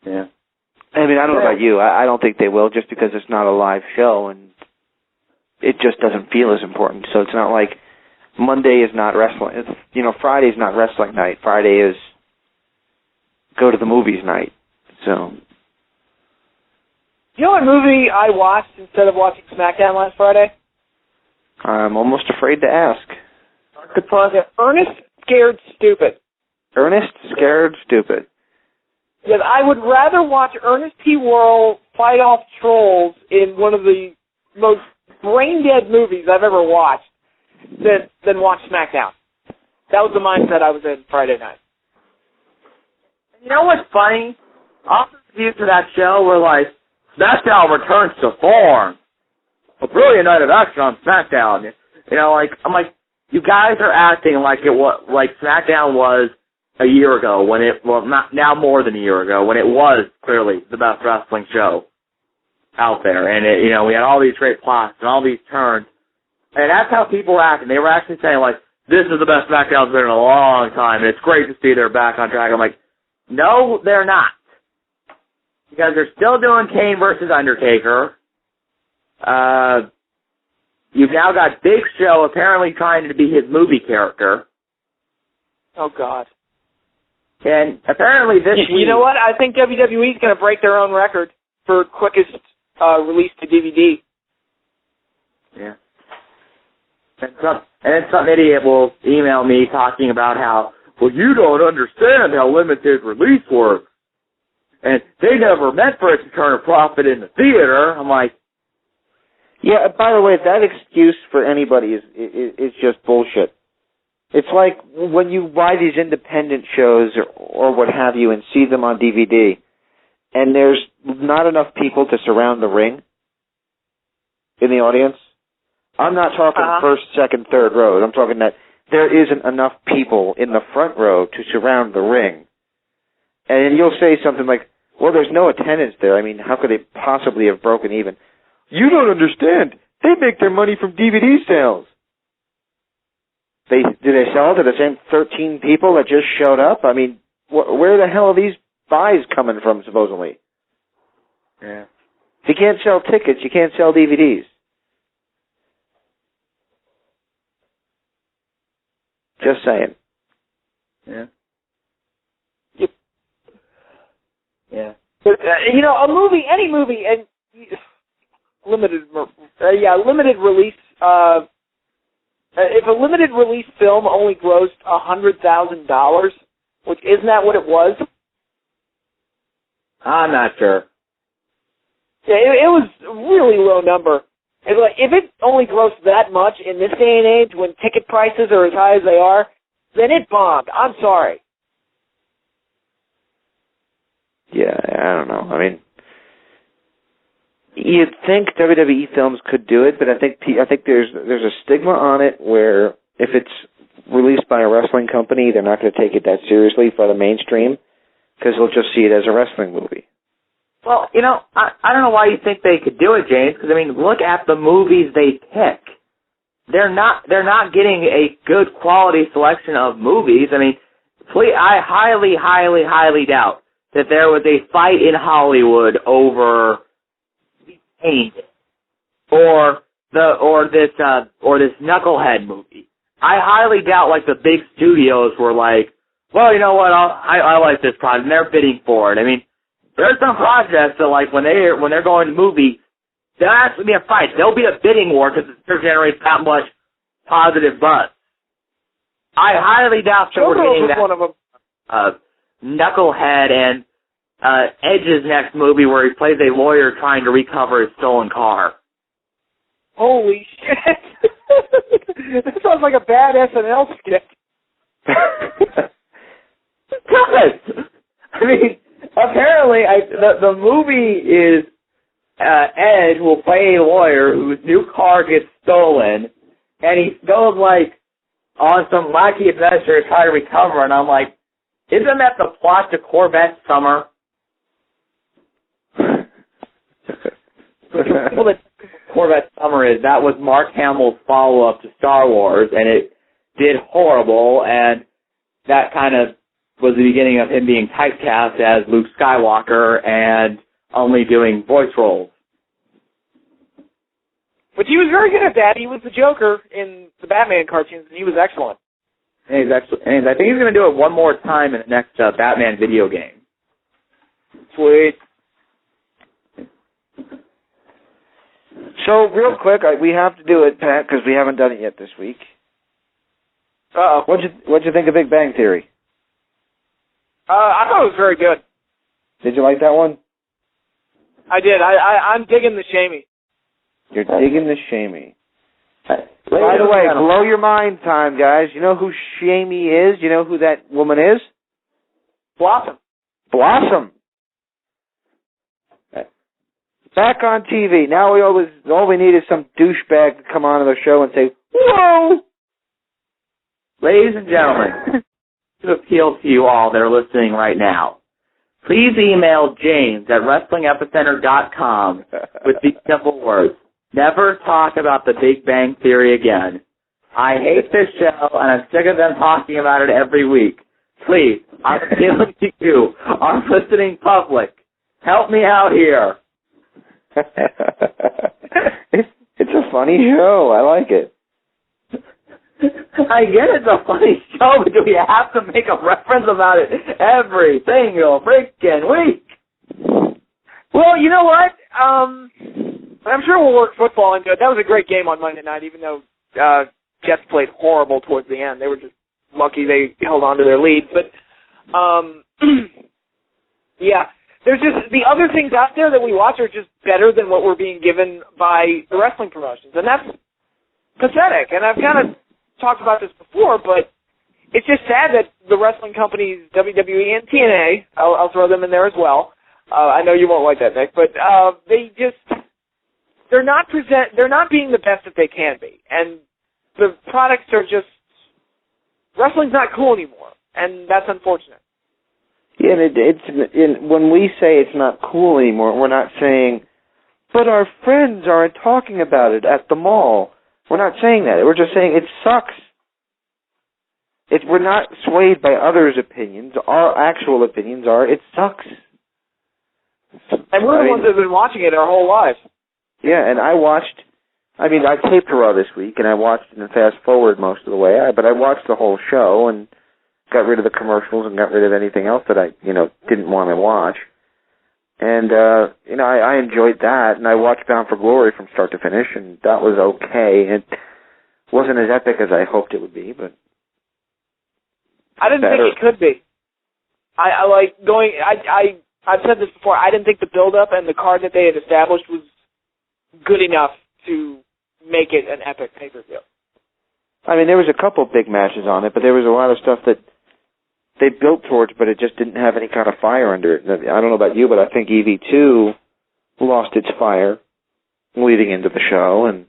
Yeah. I mean, I don't know about you. I don't think they will, just because it's not a live show, and it just doesn't feel as important. So it's not like Monday is not wrestling. Friday is not wrestling night. Friday is go to the movies night. So. You know what movie I watched instead of watching SmackDown last Friday? I'm almost afraid to ask. Ernest Scared Stupid. Ernest Scared Stupid. Yes, I would rather watch Ernest P. Worrell fight off trolls in one of the most brain-dead movies I've ever watched than watch SmackDown. That was the mindset I was in Friday night. You know what's funny? All the reviews for that show were like, SmackDown returns to form. A brilliant night of action on SmackDown. You know, like, I'm like, you guys are acting like it was, like SmackDown was a year ago when it, well, not now more than a year ago, when it was clearly the best wrestling show out there. And, it, you know, we had all these great plots and all these turns. And that's how people were acting. They were actually saying, like, this is the best SmackDown's been in a long time, and it's great to see they're back on track. I'm like, no, they're not. Because they're still doing Kane versus Undertaker. You've now got Big Show apparently trying to be his movie character. Oh, God. And apparently this week... You know what? I think WWE's going to break their own record for quickest release to DVD. Yeah. And then some idiot will email me talking about how, well, you don't understand how limited release works. And they never meant for it to turn a profit in the theater. I'm like... Yeah, by the way, that excuse for anybody is just bullshit. It's like when you buy these independent shows or what have you and see them on DVD, and there's not enough people to surround the ring in the audience. I'm not talking first, second, third rows. I'm talking that there isn't enough people in the front row to surround the ring. And you'll say something like, well, there's no attendance there. I mean, how could they possibly have broken even? You don't understand. They make their money from DVD sales. Do they sell it to the same 13 people that just showed up? I mean, where the hell are these buys coming from, supposedly? Yeah. If you can't sell tickets, you can't sell DVDs. Just saying. Yeah. Yep. Yeah. But, you know, a movie, any movie, and limited release. If a limited release film only grossed $100,000, which isn't that what it was? I'm not sure. Yeah, it was a really low number. And like, if it only grossed that much in this day and age, when ticket prices are as high as they are, then it bombed. I'm sorry. Yeah, I don't know. I mean, you'd think WWE films could do it, but I think there's a stigma on it where if it's released by a wrestling company, they're not going to take it that seriously for the mainstream because they'll just see it as a wrestling movie. Well, you know, I don't know why you think they could do it, James, because, I mean, look at the movies they pick. They're not getting a good quality selection of movies. I mean, I highly, highly, highly doubt that there was a fight in Hollywood over Paint or this Knucklehead movie. I highly doubt like the big studios were like, well, you know what, I like this project, and they're bidding for it. I mean, there's some projects that like when they're going to movies, there'll actually be a fight. There'll be a bidding war because it generates that much positive buzz. I highly doubt that we're getting that. One of them. Knucklehead and Edge's next movie where he plays a lawyer trying to recover his stolen car. Holy shit. That sounds like a bad SNL skit. It does. I mean, apparently the movie is Edge will play a lawyer whose new car gets stolen, and he goes like on some wacky adventure to try to recover, and I'm like, isn't that the plot to Corvette Summer? Well, the Corvette Summer is that was Mark Hamill's follow-up to Star Wars, and it did horrible, and that kind of was the beginning of him being typecast as Luke Skywalker and only doing voice roles. But he was very good at that. He was the Joker in the Batman cartoons, and he was excellent. And I think he's going to do it one more time in the next Batman video game. Sweet. So, real quick, we have to do it, Pat, because we haven't done it yet this week. Uh-oh. What'd you think of Big Bang Theory? I thought it was very good. Did you like that one? I did. I'm digging the shamey. You're digging the shamey. By the way, blow your mind time, guys. You know who Shamey is? You know who that woman is? Blossom. Blossom. Back on TV. Now all we need is some douchebag to come on to the show and say, whoa! Ladies and gentlemen, to appeal to you all that are listening right now, please email James at WrestlingEpicenter.com with these simple words. Never talk about the Big Bang Theory again. I hate this show, and I'm sick of them talking about it every week. Please, I'm appealing to you, our listening public. Help me out here. It's a funny show. I like it. I get it's a funny show, but do we have to make a reference about it every single freaking week? Well, you know what? I'm sure we'll work football into it. That was a great game on Monday night, even though Jets played horrible towards the end. They were just lucky they held on to their lead. But, yeah, there's just the other things out there that we watch are just better than what we're being given by the wrestling promotions. And that's pathetic. And I've kind of talked about this before, but it's just sad that the wrestling companies, WWE and TNA, I'll throw them in there as well. I know you won't like that, Nick, but they're not being the best that they can be, and the products are just wrestling's not cool anymore, and that's unfortunate. Yeah, and when we say it's not cool anymore, we're not saying, but our friends aren't talking about it at the mall. We're not saying that. We're just saying it sucks. We're not swayed by others' opinions. Our actual opinions are it sucks. And we're the ones that have been watching it our whole lives. Yeah, and I taped Raw this week, and I watched it in fast forward most of the way, but I watched the whole show and got rid of the commercials and got rid of anything else that I, didn't want to watch. And, I enjoyed that, and I watched Bound for Glory from start to finish, and that was okay. It wasn't as epic as I hoped it would be, but I didn't think it could be. I've said this before, I didn't think the build-up and the card that they had established was good enough to make it an epic pay-per-view. I mean, there was a couple big matches on it, but there was a lot of stuff that they built towards, but it just didn't have any kind of fire under it. I don't know about you, but I think EV2 lost its fire leading into the show, and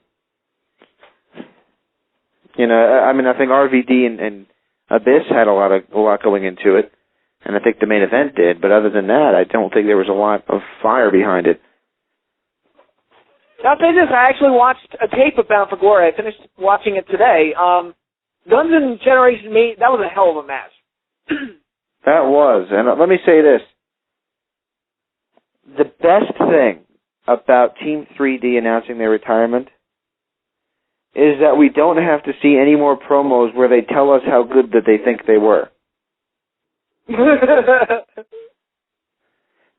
I think RVD and Abyss had a lot going into it, and I think the main event did, but other than that, I don't think there was a lot of fire behind it. I'll say this, I actually watched a tape of Bound for Glory. I finished watching it today. Guns and Generation Me, that was a hell of a match. That was, and let me say this. The best thing about Team 3D announcing their retirement is that we don't have to see any more promos where they tell us how good that they think they were. Because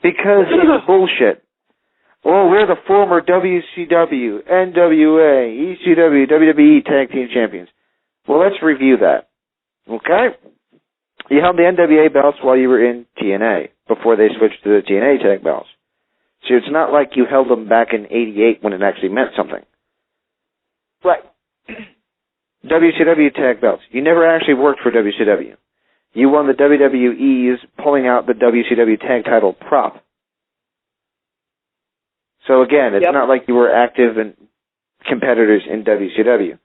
it's bullshit. Oh, we're the former WCW, NWA, ECW, WWE Tag Team Champions. Well, let's review that. Okay? You held the NWA belts while you were in TNA, before they switched to the TNA tag belts. So it's not like you held them back in '88 when it actually meant something. Right. WCW tag belts. You never actually worked for WCW. You won the WWE's pulling out the WCW tag title prop. So again, it's not like you were active and competitors in WCW.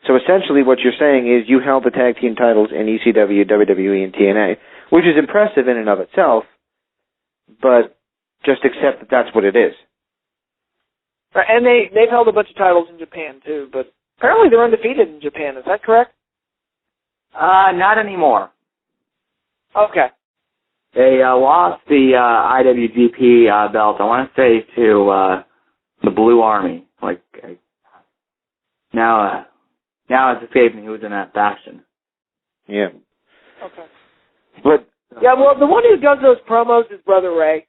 So essentially what you're saying is you held the tag team titles in ECW, WWE, and TNA, which is impressive in and of itself, but just accept that that's what it is. Right, and they've held a bunch of titles in Japan, too, but apparently they're undefeated in Japan. Is that correct? Not anymore. Okay. They lost the IWGP belt, I want to say, to the Blue Army. Now it's escaped me who was in that faction. Yeah. Okay. But yeah, well, the one who does those promos is Brother Ray,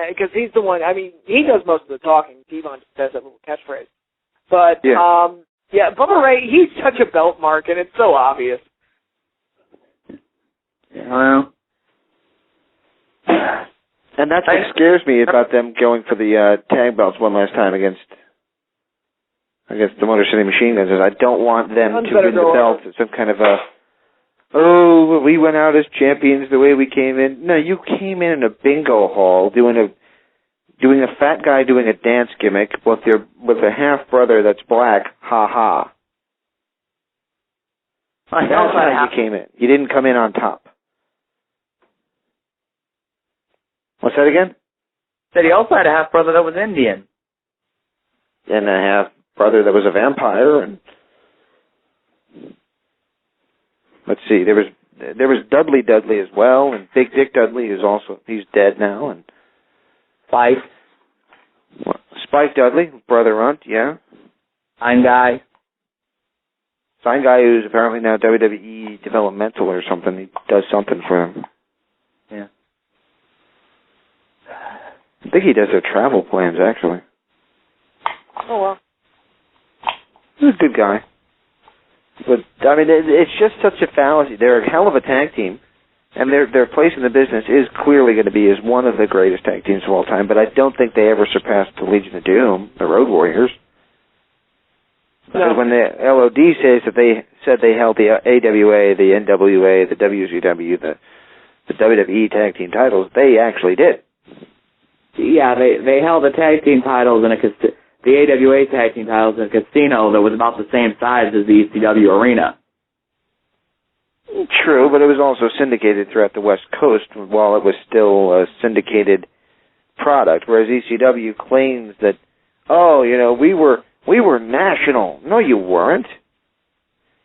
because he's the one. I mean, he does most of the talking. Devon just says that little catchphrase. But Bubba Ray, he's such a belt mark, and it's so obvious. Yeah, well, And that's what scares me about them going for the tag belts one last time against the Motor City Machine Guns. I don't want them to win the belts as some kind of we went out as champions the way we came in. No, you came in a bingo hall doing a fat guy doing a dance gimmick with a half brother that's black. Ha ha. That's how you came in. You didn't come in on top. What's that again? Said he also had a half brother that was Indian. And a half brother that was a vampire. And let's see, there was Dudley as well, and Big Dick Dudley he's dead now, and Spike Dudley, brother Runt, yeah. Sign guy who's apparently now WWE developmental or something. He does something for him. Yeah. I think he does their travel plans, actually. Oh, well. He's a good guy. But, I mean, it's just such a fallacy. They're a hell of a tag team, and their place in the business is clearly going to be as one of the greatest tag teams of all time, but I don't think they ever surpassed the Legion of Doom, the Road Warriors. Because when the LOD says that they said they held the AWA, the NWA, the WCW, the WWE tag team titles, they actually did. Yeah, they held the tag team titles the AWA tag team titles in a casino that was about the same size as the ECW arena. True, but it was also syndicated throughout the West Coast while it was still a syndicated product, whereas ECW claims that, we were national. No, you weren't.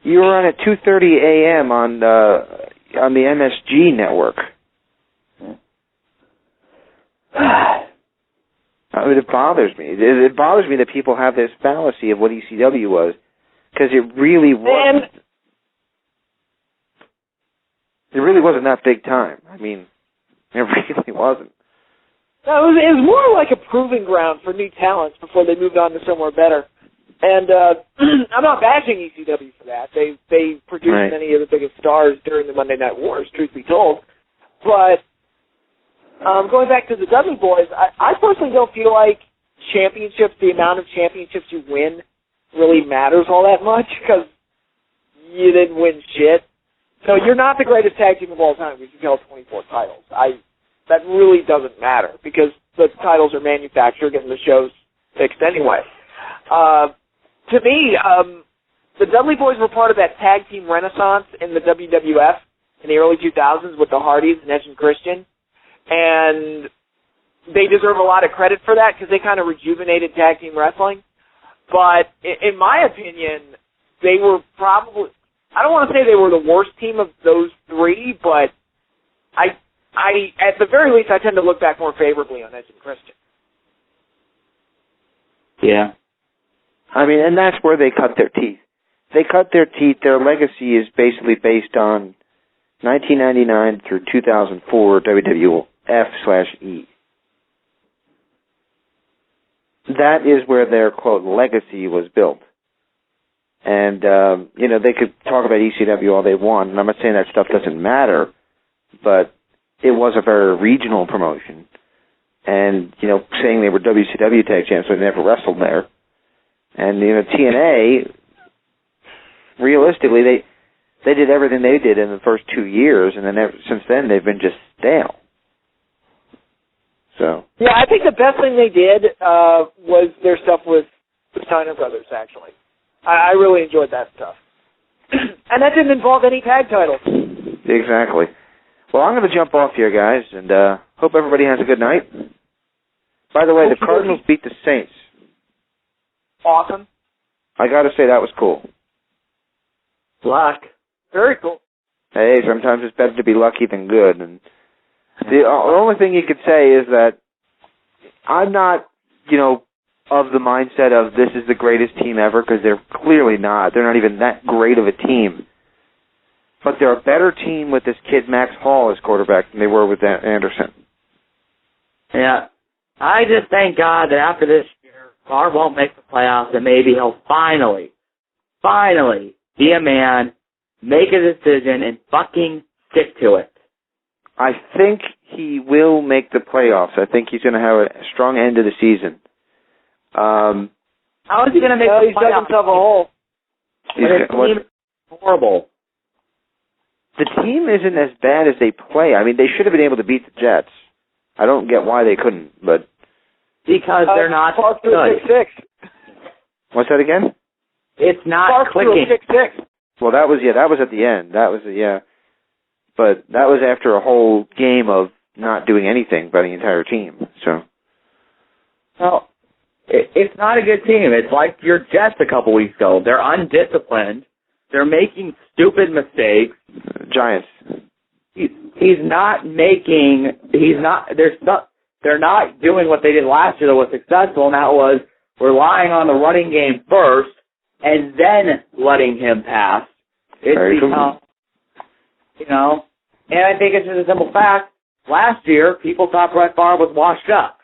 You were on at 2:30 a.m. on the MSG network. I mean, it bothers me. It bothers me that people have this fallacy of what ECW was, because it really wasn't. It really wasn't that big time. I mean, it really wasn't. No, it was more like a proving ground for new talents before they moved on to somewhere better. And I'm not bashing ECW for that. They produced many of the biggest stars during the Monday Night Wars, truth be told. But going back to the Dudley Boys, I personally don't feel like championships, the amount of championships you win, really matters all that much, because you didn't win shit. So you're not the greatest tag team of all time because you held 24 titles. That really doesn't matter, because the titles are manufactured and the show's fixed anyway. To me, the Dudley Boys were part of that tag team renaissance in the WWF in the early 2000s with the Hardys and Edge and Christian. And they deserve a lot of credit for that because they kind of rejuvenated tag team wrestling. But in my opinion, they were probably, I don't want to say they were the worst team of those three, but I at the very least, I tend to look back more favorably on Edge and Christian. Yeah. I mean, and that's where they cut their teeth. They cut their teeth. Their legacy is basically based on 1999 through 2004 WWF/E. That is where their, quote, legacy was built. And, they could talk about ECW all they want, and I'm not saying that stuff doesn't matter, but it was a very regional promotion. And, saying they were WCW tag champs, but they never wrestled there. And, TNA, realistically, they did everything they did in the first 2 years, and then since then they've been just stale. So. Yeah, I think the best thing they did was their stuff with the Steiner Brothers, actually. I really enjoyed that stuff. And that didn't involve any tag titles. Exactly. Well, I'm going to jump off here, guys, and hope everybody has a good night. By the way, the Cardinals beat the Saints. Awesome. I got to say, that was cool. Luck. Very cool. Hey, sometimes it's better to be lucky than good. And the only thing you could say is that I'm not, of the mindset of this is the greatest team ever, because they're clearly not. They're not even that great of a team. But they're a better team with this kid Max Hall as quarterback than they were with Anderson. Yeah. I just thank God that after this year, Favre won't make the playoffs, and maybe he'll finally be a man, make a decision, and fucking stick to it. I think he will make the playoffs. I think he's going to have a strong end of the season. How is he going to make the He's dug himself a hole. His team is horrible. The team isn't as bad as they play. I mean, they should have been able to beat the Jets. I don't get why they couldn't, but... Because they're not good. 6-6. What's that again? It's not clicking. 6-6. Well, that was at the end. But that was after a whole game of not doing anything by the entire team, so... Well, it's not a good team. It's like your Jets a couple weeks ago. They're undisciplined. They're making stupid mistakes. Giants. They're not doing what they did last year that was successful, and that was relying on the running game first and then letting him pass. It's become, and I think it's just a simple fact. Last year, people thought Brett Favre was washed up.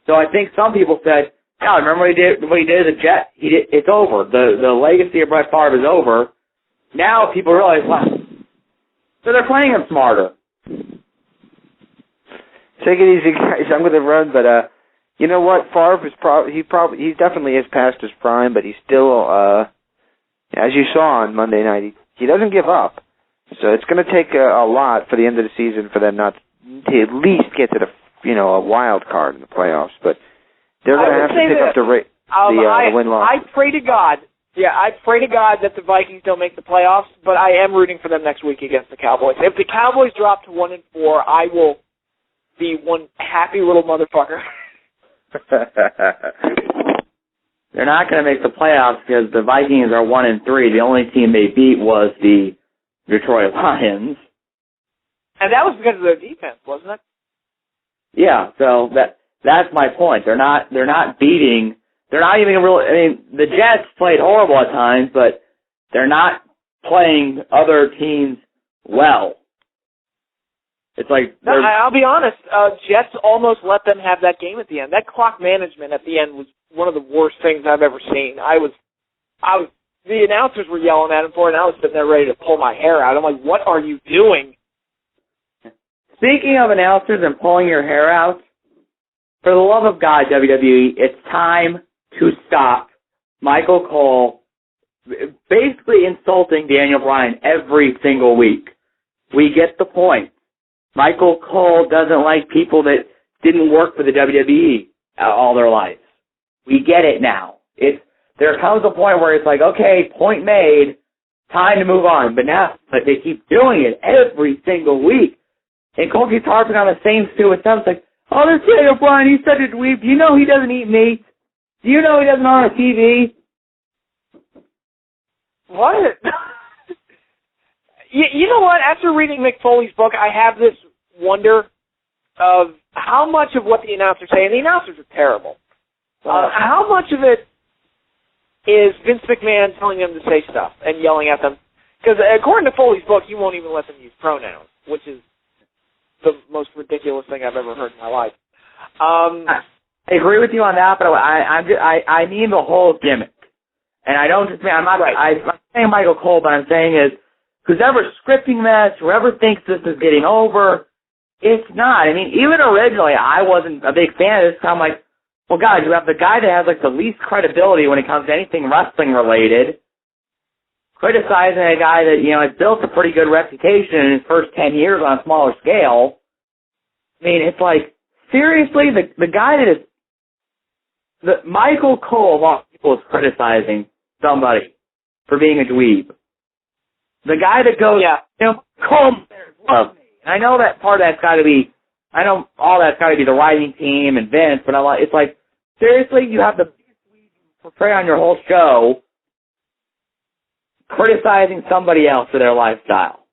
So I think some people said, yeah, remember what he did as a Jet? It's over. The legacy of Brett Favre is over. Now people realize, wow. So they're playing him smarter. Take it easy, guys. I'm going to run, but you know what? Favre is he definitely is past his prime, but he's still, as you saw on Monday night, he doesn't give up. So it's going to take a lot for the end of the season for them not to at least get to a wild card in the playoffs. But they're going to have to pick up the win-loss. I pray to God. Yeah, I pray to God that the Vikings don't make the playoffs, but I am rooting for them next week against the Cowboys. If the Cowboys drop to 1-4, I will be one happy little motherfucker. They're not going to make the playoffs because the Vikings are 1-3. The only team they beat was the Detroit Lions. And that was because of their defense, wasn't it? Yeah, so that's my point. They're not beating. They're not even real. I mean, the Jets played horrible at times, but they're not playing other teams well. It's like I'll be honest. Jets almost let them have that game at the end. That clock management at the end was one of the worst things I've ever seen. The announcers were yelling at him for it, and I was sitting there ready to pull my hair out. I'm like, what are you doing? Speaking of announcers and pulling your hair out, for the love of God, WWE, it's time to stop Michael Cole basically insulting Daniel Bryan every single week. We get the point. Michael Cole doesn't like people that didn't work for the WWE all their lives. We get it now. There comes a point where it's like, okay, point made, time to move on. But they keep doing it every single week. And Cole keeps harping on the same stupid stuff. It's like, oh, this Daniel Bryan, he's such a dweeb. Do you know he doesn't eat meat? Do you know he doesn't own a TV? What? You know what? After reading Mick Foley's book, I have this wonder of how much of what the announcers say, and the announcers are terrible, how much of it is Vince McMahon telling them to say stuff and yelling at them? Because according to Foley's book, he won't even let them use pronouns, which is the most ridiculous thing I've ever heard in my life. I agree with you on that, but I mean the whole gimmick. And I don't just mean, I'm not saying Michael Cole, but I'm saying is, whoever's scripting this, whoever thinks this is getting over, it's not. I mean, even originally, I wasn't a big fan of this. I'm like, well, guys, you have the guy that has like the least credibility when it comes to anything wrestling related, criticizing a guy that, has built a pretty good reputation in his first 10 years on a smaller scale. I mean, it's like, seriously, the guy that is, Michael Cole of all people is criticizing somebody for being a dweeb. The guy that goes, Cole loves me. And I know that part of that's got to be, I know all that's got to be the writing team and Vince, but it's like, seriously, you have the biggest dweeb you portray on your whole show criticizing somebody else for their lifestyle.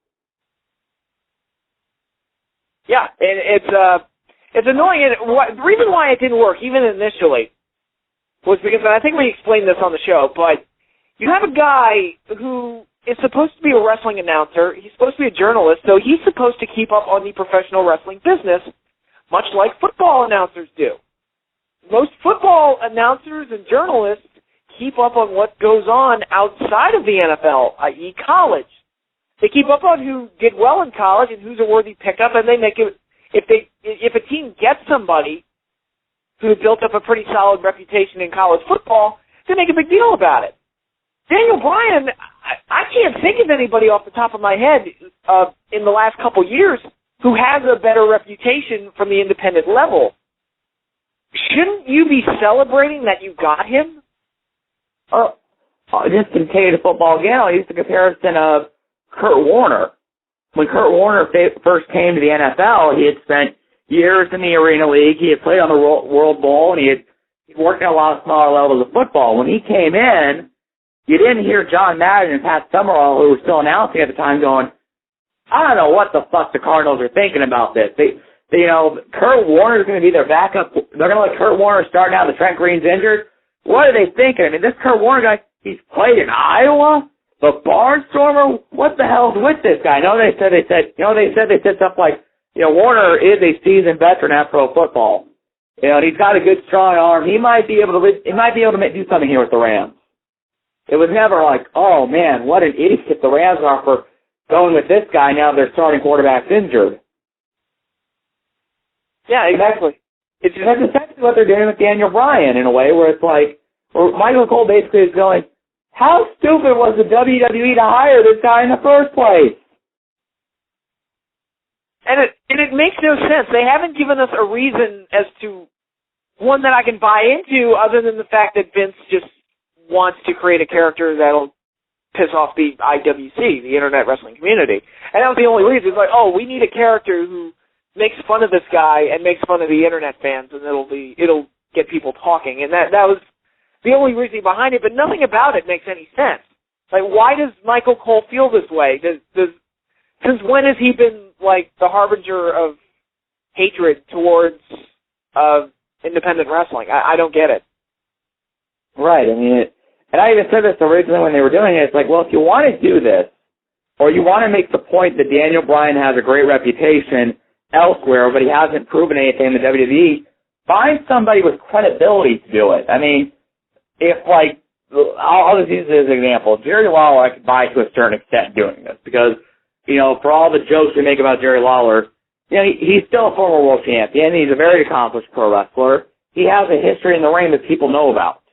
Yeah, and it's annoying. And the reason why it didn't work, even initially, was because, and I think we explained this on the show, but you have a guy who is supposed to be a wrestling announcer. He's supposed to be a journalist, so he's supposed to keep up on the professional wrestling business, much like football announcers do. Most football announcers and journalists keep up on what goes on outside of the NFL, i.e. college. They keep up on who did well in college and who's a worthy pickup, and they make it. if a team gets somebody who built up a pretty solid reputation in college football, they make a big deal about it. Daniel Bryan, I can't think of anybody off the top of my head in the last couple years who has a better reputation from the independent level. Shouldn't you be celebrating that you got him? Just to take the football again, I'll use the comparison of Kurt Warner. When Kurt Warner first came to the NFL, he had spent years in the Arena League. He had played on the World Bowl, and he had worked at a lot of smaller levels of football. When he came in, you didn't hear John Madden and Pat Summerall, who was still announcing at the time, going, I don't know what the fuck the Cardinals are thinking about this. They Kurt Warner is going to be their backup. They're going to let Kurt Warner start now that Trent Green's injured. What are they thinking? I mean, this Kurt Warner guy, he's played in Iowa, the Barnstormer. What the hell's with this guy? They said stuff like, Warner is a seasoned veteran at pro football. And he's got a good, strong arm. He might be able to do something here with the Rams. It was never like, oh man, what an idiot the Rams are for going with this guy now their starting quarterback's injured. Yeah, exactly. That's essentially what they're doing with Daniel Bryan in a way, where it's like, where Michael Cole basically is going, how stupid was the WWE to hire this guy in the first place? And it makes no sense. They haven't given us a reason as to one that I can buy into, other than the fact that Vince just wants to create a character that'll piss off the IWC, the Internet Wrestling Community. And that was the only reason. It's like, oh, we need a character who makes fun of this guy and makes fun of the Internet fans, and it'll get people talking. And that was the only reason behind it, but nothing about it makes any sense. Like, why does Michael Cole feel this way? Since when has he been, like, the harbinger of hatred towards independent wrestling? I don't get it. Right. I mean, and I even said this originally when they were doing it. It's like, well, if you want to do this, or you want to make the point that Daniel Bryan has a great reputation elsewhere, but he hasn't proven anything in the WWE, find somebody with credibility to do it. I mean, if, like, I'll just use this as an example. Jerry Lawler, I could buy to a certain extent doing this because, for all the jokes we make about Jerry Lawler, he's still a former world champion. He's a very accomplished pro wrestler. He has a history in the ring that people know about.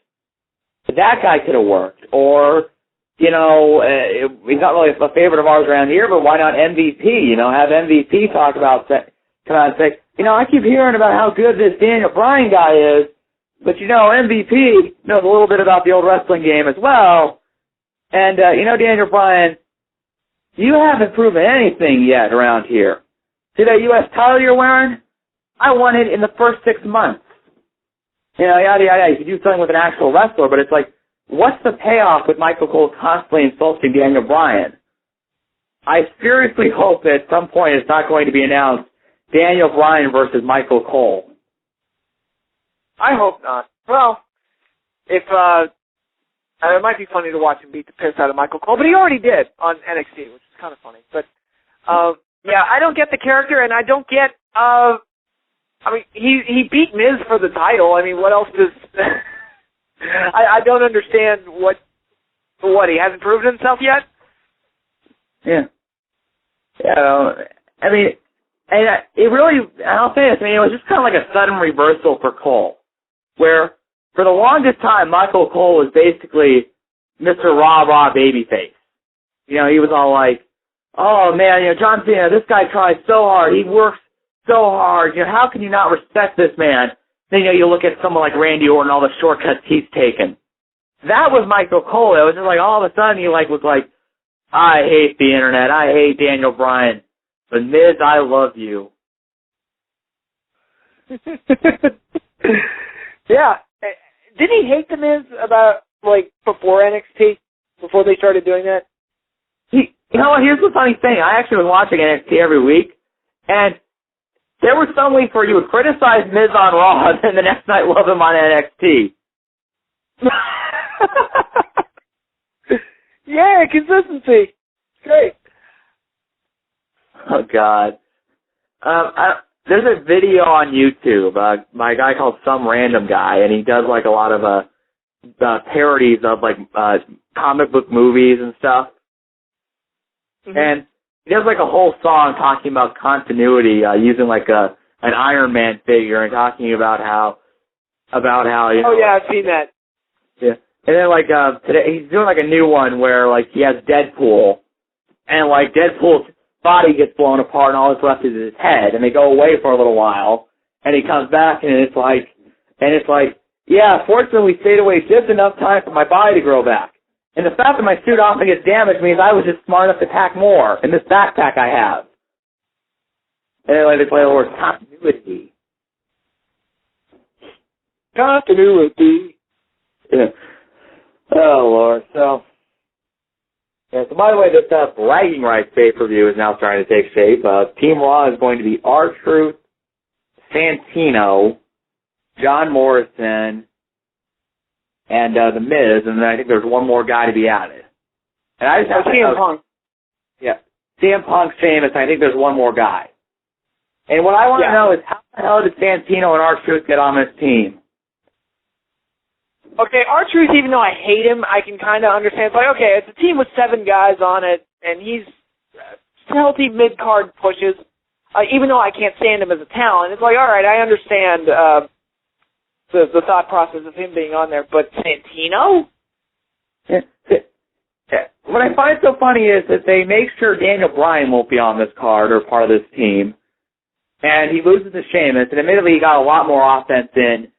That guy could have worked. Or, he's not really a favorite of ours around here, but why not MVP? Have MVP come out and say, I keep hearing about how good this Daniel Bryan guy is, but MVP knows a little bit about the old wrestling game as well. And, Daniel Bryan, you haven't proven anything yet around here. See that U.S. title you're wearing? I won it in the first 6 months. Yada, yada, yada. You can do something with an actual wrestler, but it's like, what's the payoff with Michael Cole constantly insulting Daniel Bryan? I seriously hope that at some point it's not going to be announced Daniel Bryan versus Michael Cole. I hope not. Well, it might be funny to watch him beat the piss out of Michael Cole, but he already did on NXT, which is kind of funny. But, I don't get the character, and I don't get, he beat Miz for the title. I mean, what else does... I don't understand what he hasn't proven himself yet? Yeah. I mean, and it really, I'll say this, it was just kind of like a sudden reversal for Cole, where for the longest time, Michael Cole was basically Mr. Rah-Rah babyface. He was all like, oh man, John Cena, this guy tries so hard, he works so hard, how can you not respect this man? Then, you look at someone like Randy Orton, all the shortcuts he's taken. That was Michael Cole. It was just like, all of a sudden, he was like, I hate the Internet. I hate Daniel Bryan. But Miz, I love you. Yeah. Did he hate the Miz about, before NXT? Before they started doing that? Here's the funny thing. I actually was watching NXT every week, and there were some weeks where you would criticize Miz on Raw, and then the next night love him on NXT. Yeah, consistency. Great. Oh, God. There's a video on YouTube by a guy called Some Random Guy, and he does, a lot of parodies of, comic book movies and stuff. Mm-hmm. And he does like a whole song talking about continuity, using like an Iron Man figure and talking about how you know. Oh yeah, I've seen that. Yeah, and then like today he's doing like a new one where like he has Deadpool, and like Deadpool's body gets blown apart and all that's left is his head, and they go away for a little while, and he comes back and it's like, yeah, fortunately we stayed away just enough time for my body to grow back. And the fact that my suit often gets damaged means I was just smart enough to pack more in this backpack I have. And then they play the word continuity. Continuity. Yeah. Oh, Lord. So by the way, this bragging rights pay-per-view is now starting to take shape. Team Raw is going to be R-Truth, Santino, John Morrison, and The Miz, and then I think there's one more guy to be added. And I just have CM Punk. Yeah, CM Punk, Sheamus. I think there's one more guy. And what I want to know is how the hell did Santino and R-Truth get on this team? Okay, R-Truth, even though I hate him, I can kind of understand. It's like, okay, it's a team with 7 guys on it, and he's healthy mid-card pushes. Even though I can't stand him as a talent, it's like, all right, I understand the thought process of him being on there, but Santino? What I find so funny is that they make sure Daniel Bryan won't be on this card or part of this team, and he loses to Sheamus, and admittedly he got a lot more offense in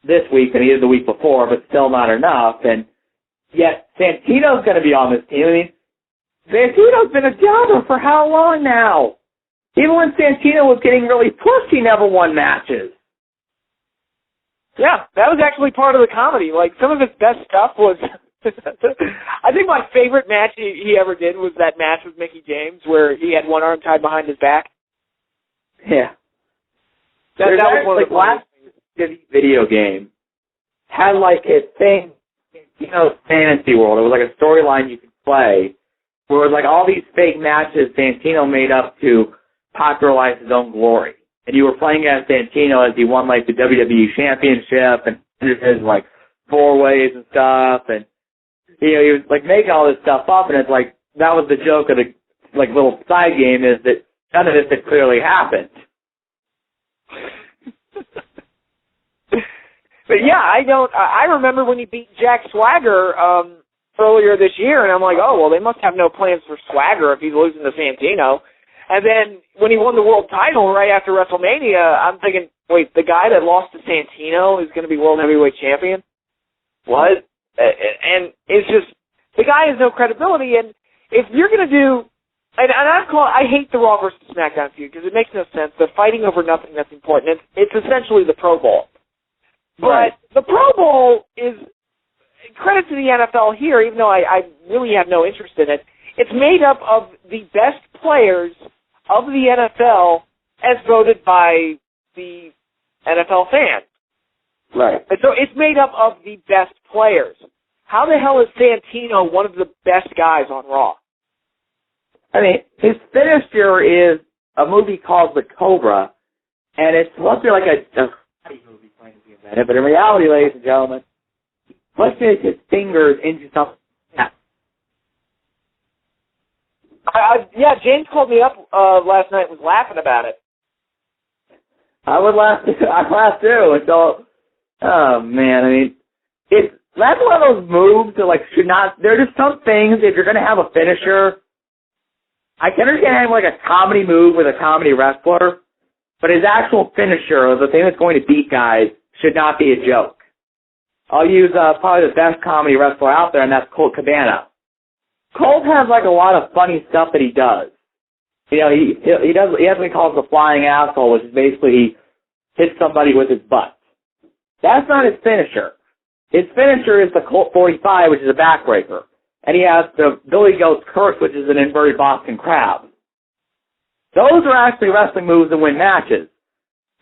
this week than he did the week before, but still not enough, and yet Santino's going to be on this team. I mean, Santino's been a jobber for how long now? Even when Santino was getting really pushed, he never won matches. Yeah, that was actually part of the comedy. Like, some of his best stuff was... I think my favorite match he ever did was that match with Mickey James where he had one arm tied behind his back. Yeah. That was one of the last video game had like a thing, Fantasy World. It was like a storyline you could play where it was like all these fake matches Santino made up to popularize his own glory. And you were playing as Santino as he won like the WWE Championship and his like 4-ways and stuff, and he was like making all this stuff up, and it's like that was the joke of the like little side game is that none of this had clearly happened. But yeah, I remember when he beat Jack Swagger earlier this year, and I'm like, oh well, they must have no plans for Swagger if he's losing to Santino. And then when he won the world title right after WrestleMania, I'm thinking, wait, the guy that lost to Santino is going to be world heavyweight champion? What? And it's just, the guy has no credibility, and if you're going to do, and I hate the Raw versus SmackDown feud because it makes no sense. They're fighting over nothing that's important. It's essentially the Pro Bowl. But the Pro Bowl is, credit to the NFL here, even though I really have no interest in it, it's made up of the best players of the NFL as voted by the NFL fans. Right. And so it's made up of the best players. How the hell is Santino one of the best guys on Raw? I mean, his finisher is a movie called The Cobra, and it's supposed to be like a movie trying to be invented, but in reality, ladies and gentlemen, let's make his fingers into something. Yeah, James called me up last night and was laughing about it. I would laugh too. I laughed too. And so, oh man, I mean, that's one of those moves that like should not. There are just some things if you're going to have a finisher. I can understand having like a comedy move with a comedy wrestler, but his actual finisher, the thing that's going to beat guys, should not be a joke. I'll use probably the best comedy wrestler out there, and that's Colt Cabana. Colt has like a lot of funny stuff that he does. He has what he calls the flying asshole, which is basically he hits somebody with his butt. That's not his finisher. His finisher is the Colt 45, which is a backbreaker. And he has the Billy Goat's curse, which is an inverted Boston Crab. Those are actually wrestling moves that win matches.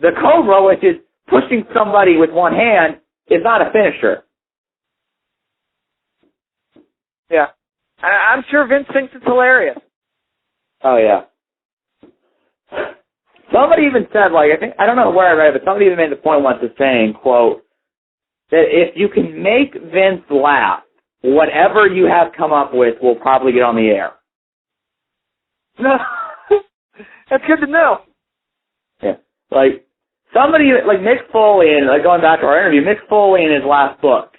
The Cobra, which is pushing somebody with one hand, is not a finisher. Yeah. I'm sure Vince thinks it's hilarious. Oh, yeah. Somebody even said, like, I don't know where I read it, but somebody even made the point once of saying, quote, that if you can make Vince laugh, whatever you have come up with will probably get on the air. No. That's good to know. Yeah. Like, somebody, like Mick Foley, and like going back to our interview, Mick Foley in his last book,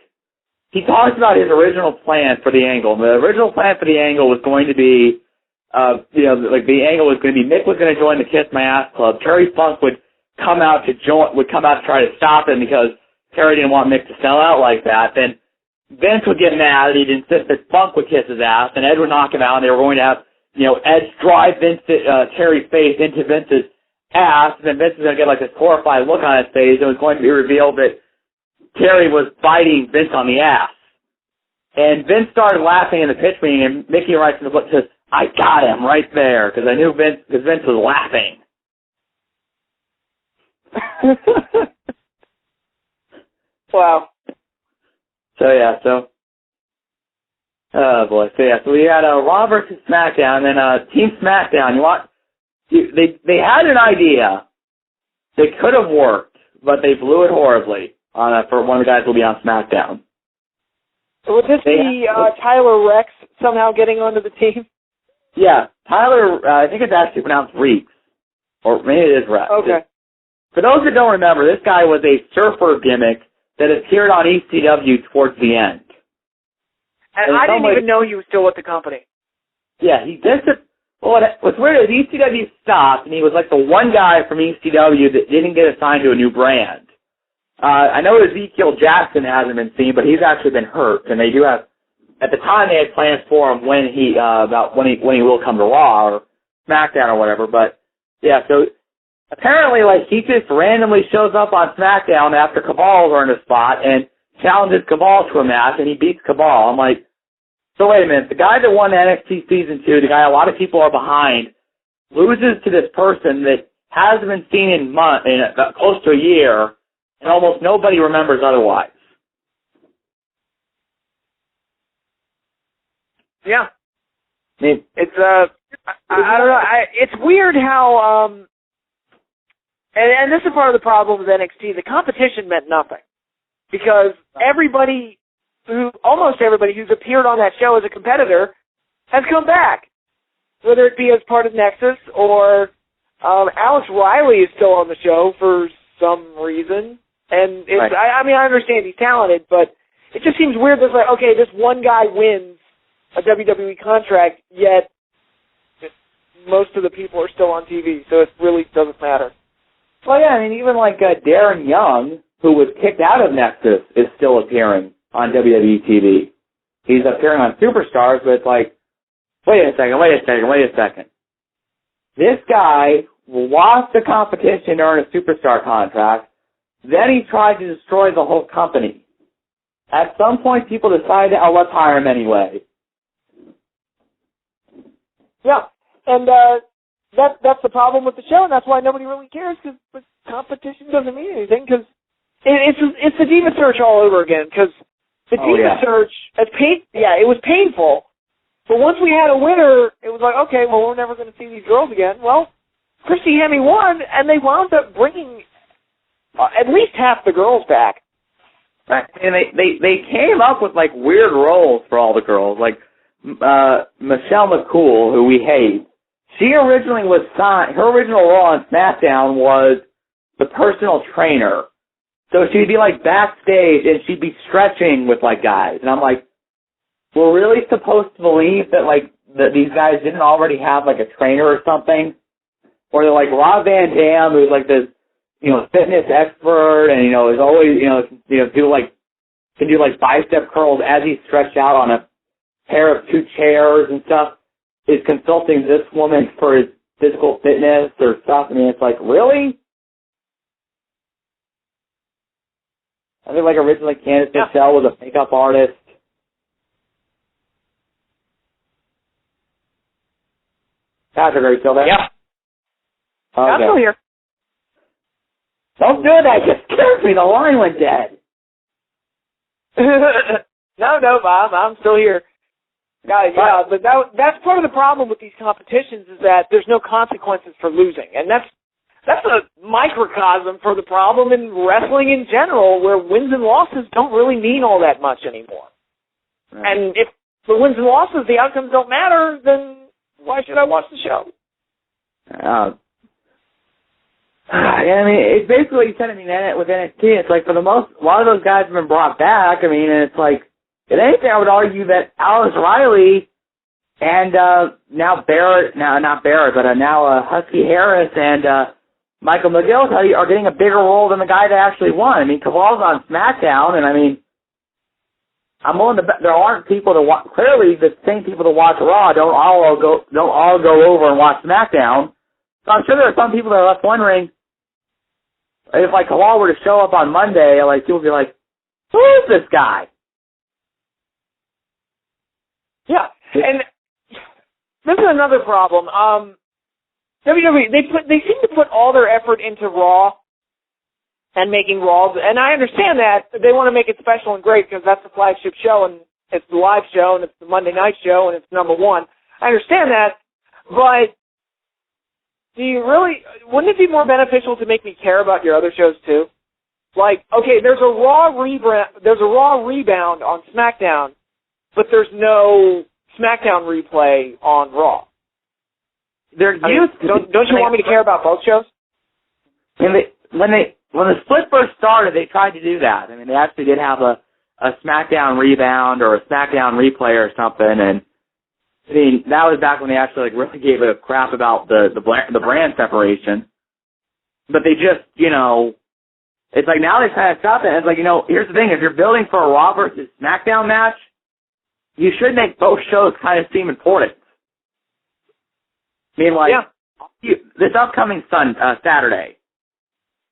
he talks about his original plan for the angle. The original plan for the angle was going to be, like the angle was going to be Mick was going to join the Kiss My Ass Club. Terry Funk would come out to try to stop him because Terry didn't want Mick to sell out like that. Then Vince would get mad and he'd insist that Funk would kiss his ass, and Ed would knock him out, and they were going to have, Ed drive Terry's face into Vince's ass, and then Vince was going to get like this horrified look on his face. It was going to be revealed that Terry was biting Vince on the ass. And Vince started laughing in the pitch meeting, and Mickey writes in the book, says, I got him right there, because I knew Vince was laughing. Wow. Oh boy. So we had Raw versus SmackDown, and then Team SmackDown. They had an idea that could have worked, but they blew it horribly for one of the guys who will be on SmackDown. Would this be Tyler Rex somehow getting onto the team? Yeah, Tyler, I think it's actually pronounced Reeks, or maybe it is Rex. Okay. For those that don't remember, this guy was a surfer gimmick that appeared on ECW towards the end. And I didn't even know he was still with the company. Yeah, what's weird is ECW stopped, and he was like the one guy from ECW that didn't get assigned to a new brand. I know Ezekiel Jackson hasn't been seen, but he's actually been hurt, and they do have. At the time, they had plans for him when he will come to Raw or SmackDown or whatever. But yeah, so apparently, like he just randomly shows up on SmackDown after Cabal's earned a spot and challenges Cabal to a match, and he beats Cabal. I'm like, so wait a minute, the guy that won NXT Season 2, the guy a lot of people are behind, loses to this person that hasn't been seen in close to a year, and almost nobody remembers otherwise. Yeah. I mean, it's I don't know. It's weird how and this is part of the problem with NXT. The competition meant nothing because almost everybody who's appeared on that show as a competitor has come back, whether it be as part of Nexus or Alex Riley is still on the show for some reason. And it's, right. I understand he's talented, but it just seems weird that, like, okay, this one guy wins a WWE contract, yet most of the people are still on TV, so it really doesn't matter. Well, yeah, I mean, even like Darren Young, who was kicked out of Nexus, is still appearing on WWE TV. He's appearing on Superstars, but it's like, wait a second. This guy lost the competition to earn a Superstar contract, then he tried to destroy the whole company. At some point, people decided, let's hire him anyway. Yeah, and that's the problem with the show, and that's why nobody really cares, because the competition doesn't mean anything, because it's the Diva Search all over again, because the Diva Search, it was painful, but once we had a winner, it was like, okay, well, we're never going to see these girls again. Well, Christy Hemme won, and they wound up bringing at least half the girls back. Right, and they came up with, like, weird roles for all the girls, like Michelle McCool, who we hate. She originally was signed, her original role on SmackDown was the personal trainer. So she'd be like backstage and she'd be stretching with like guys. And I'm like, we're really supposed to believe that like that these guys didn't already have like a trainer or something? Or they're like Rob Van Dam, who's like this, fitness expert and, is always, can do like bicep curls as he's stretched out on a pair of two chairs and stuff, is consulting this woman for his physical fitness or stuff. I mean, it's like, really? I think like originally Candice Michelle was a makeup artist. Patrick, are you still there? Yeah. Okay. I'm still here. Don't do that. Just scared me. The line went dead. No, Bob. I'm still here. Yeah, but that's part of the problem with these competitions is that there's no consequences for losing, and that's a microcosm for the problem in wrestling in general, where wins and losses don't really mean all that much anymore. Right. And if the wins and losses, the outcomes don't matter, then why should I watch the show? I mean, it's basically kind of with NXT. It's like, for the most, a lot of those guys have been brought back. I mean, and it's like, if anything, I would argue that Alice Riley and now Barrett, not Barrett, but now Husky Harris and Michael McGill are getting a bigger role than the guy that actually won. I mean, Caval's on SmackDown, and I mean, I'm willing to bet there aren't people to watch. Clearly, the same people that watch Raw don't all go over and watch SmackDown. So I'm sure there are some people that are left wondering if, like, Caval were to show up on Monday, like, people would be like, who is this guy? Yeah, and this is another problem. WWE, they seem to put all their effort into Raw and making Raw, and I understand that they want to make it special and great because that's the flagship show and it's the live show and it's the Monday night show and it's number one. I understand that, but do you really? Wouldn't it be more beneficial to make me care about your other shows too? Like, okay, there's a Raw rebound on SmackDown, but there's no SmackDown replay on Raw. Don't you want me to care about both shows? When the split first started, they tried to do that. I mean, they actually did have a SmackDown rebound or a SmackDown replay or something, and I mean, that was back when they actually, like, really gave a crap about the brand separation. But they just, it's like now they kind of stopped it. And it's like, here's the thing: if you're building for a Raw versus SmackDown match, you should make both shows kind of seem important. I mean, like, this upcoming Saturday,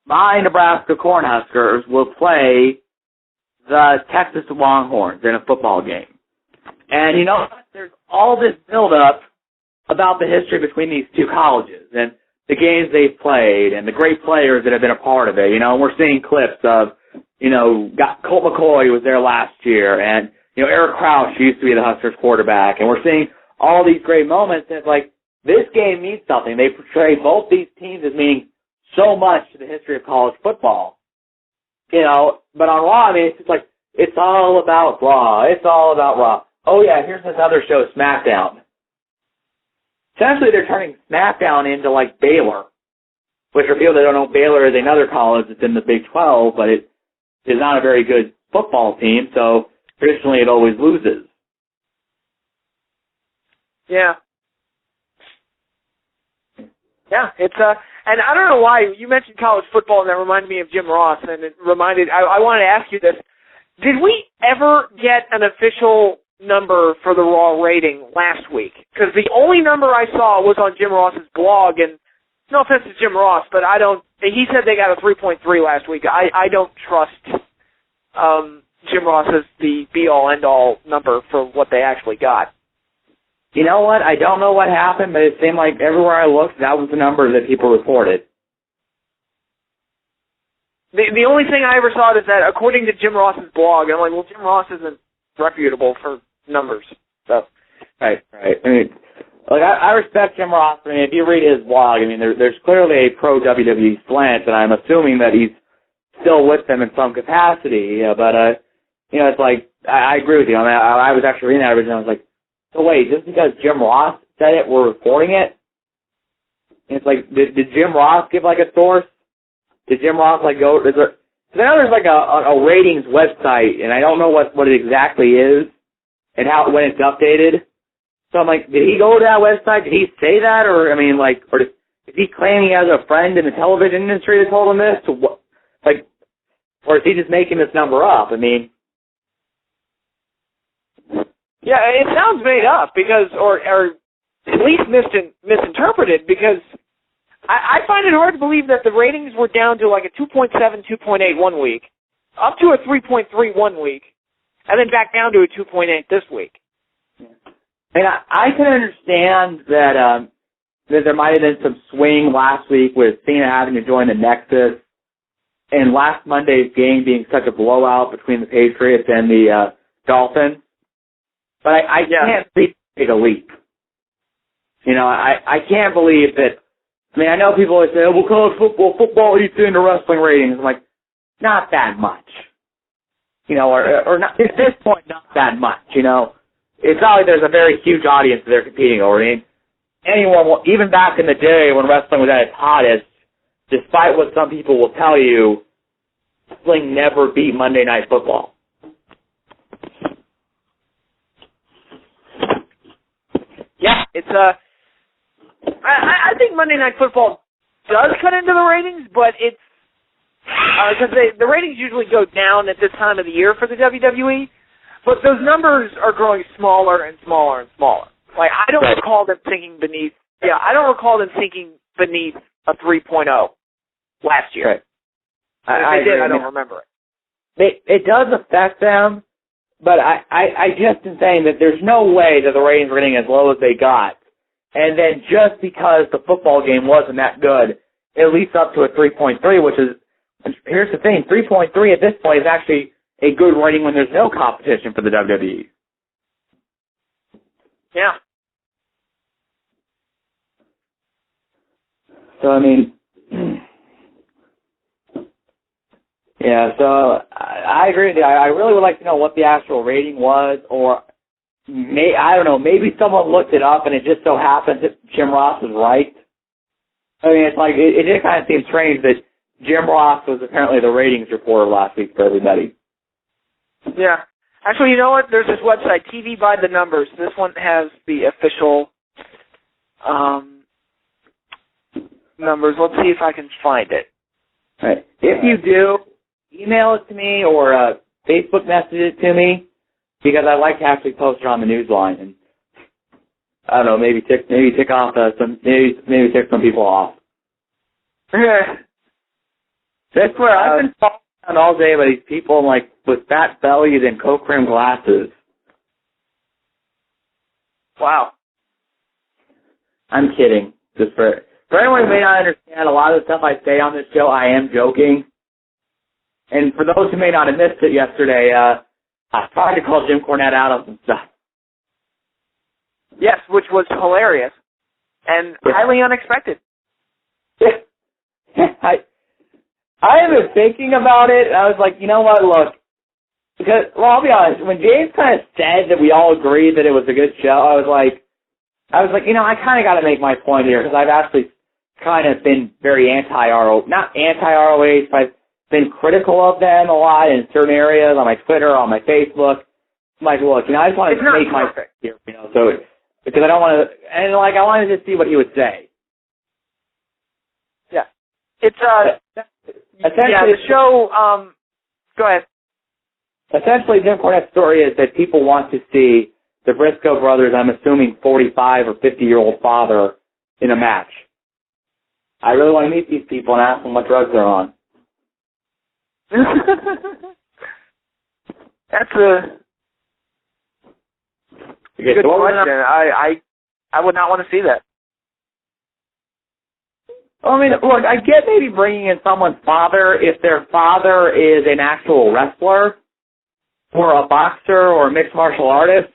my Nebraska Cornhuskers will play the Texas Longhorns in a football game. And there's all this build-up about the history between these two colleges and the games they've played and the great players that have been a part of it. We're seeing clips of, Colt McCoy was there last year, and, Eric Crouch used to be the Huskers quarterback, and we're seeing all these great moments, and it's like, this game means something. They portray both these teams as meaning so much to the history of college football. But on Raw, I mean, it's just like, it's all about Raw. It's all about Raw. Oh, yeah, here's this other show, SmackDown. Essentially, they're turning SmackDown into, like, Baylor, which for people that don't know, Baylor is another college that's in the Big 12, but it is not a very good football team, so traditionally it always loses. Yeah. Yeah, it's and I don't know why you mentioned college football, and that reminded me of Jim Ross, and it reminded. I wanted to ask you this: did we ever get an official number for the Raw rating last week? Because the only number I saw was on Jim Ross's blog, and no offense to Jim Ross, but I don't. He said they got a 3.3 last week. I don't trust Jim Ross as the be-all, end-all number for what they actually got. You know what? I don't know what happened, but it seemed like everywhere I looked, that was the number that people reported. The only thing I ever saw is that according to Jim Ross's blog, I'm like, well, Jim Ross isn't reputable for numbers. So. Right. I mean, like, I respect Jim Ross. I mean, if you read his blog, I mean, there's clearly a pro-WWE slant, and I'm assuming that he's still with them in some capacity. But, it's like, I agree with you. I mean, I was actually reading that originally, I was like, so wait, just because Jim Ross said it, we're reporting it? And it's like, did Jim Ross give, like, a source? Did Jim Ross, like, go, I know there's, like, a ratings website, and I don't know what it exactly is and when it's updated. So I'm like, did he go to that website? Did he say that? Or, I mean, like, or is he claiming he has a friend in the television industry that told him this? Or is he just making this number up? I mean, yeah, it sounds made up because, or at least misinterpreted, because I find it hard to believe that the ratings were down to like a 2.7, 2.8 1 week, up to a 3.3 1 week, and then back down to a 2.8 this week. And I can understand that there might have been some swing last week with Cena having to join the Nexus, and last Monday's game being such a blowout between the Patriots and the Dolphins. But I can't take a leap. I can't believe that. I mean, I know people always say, oh, well, college football eats into wrestling ratings. I'm like, not that much. Or not, at this point, not that much, It's not like there's a very huge audience that they're competing over. I mean, anyone, even back in the day when wrestling was at its hottest, despite what some people will tell you, wrestling never beat Monday Night Football. Yeah, it's I think Monday Night Football does cut into the ratings, but it's because the ratings usually go down at this time of the year for the WWE, but those numbers are growing smaller and smaller and smaller. Like I don't recall them sinking beneath. Yeah, I don't recall them sinking beneath a 3.0 last year. Right. I did. I don't remember it. It does affect them, but I just am saying that there's no way that the ratings were getting as low as they got. And then just because the football game wasn't that good, at least up to a 3.3, which is, here's the thing, 3.3 at this point is actually a good rating when there's no competition for the WWE. Yeah. So, I mean, yeah, so I agree with you. I really would like to know what the actual rating was, or I don't know, maybe someone looked it up and it just so happens that Jim Ross was right. I mean, it's like, it just kind of seems strange that Jim Ross was apparently the ratings reporter last week for everybody. Yeah. Actually, you know what? There's this website, TV by the Numbers. This one has the official numbers. Let's see if I can find it. All right. If you do, email it to me or Facebook message it to me, because I'd like to actually post it on the Newsline, and I don't know, maybe tick off maybe tick some people off. That's where I've been following around all day by these people like with fat bellies and coke rim glasses. Wow. I'm kidding. Just for anyone who may not understand, a lot of the stuff I say on this show, I am joking. And for those who may not have missed it yesterday, I tried to call Jim Cornette out on some stuff. Yes, which was hilarious and highly unexpected. I have been thinking about it, and I was like, you know what, look, because, well, I'll be honest, when James kind of said that we all agreed that it was a good show, I was like, you know, I kind of got to make my point here, because I've actually kind of been very not anti-ROH, but I've been critical of them a lot in certain areas, on my Twitter, on my Facebook. I'm like, look, you know, I just want to make my point here, you know, so, because I don't want to, and like, I wanted to see what he would say. Yeah. It's, the show, go ahead. Essentially, Jim Cornette's story is that people want to see the Briscoe brothers, I'm assuming 45 or 50-year-old father, in a match. I really want to meet these people and ask them what drugs they're on. That's a good question. I would not want to see that. I mean, look, I get maybe bringing in someone's father if their father is an actual wrestler or a boxer or a mixed martial artist.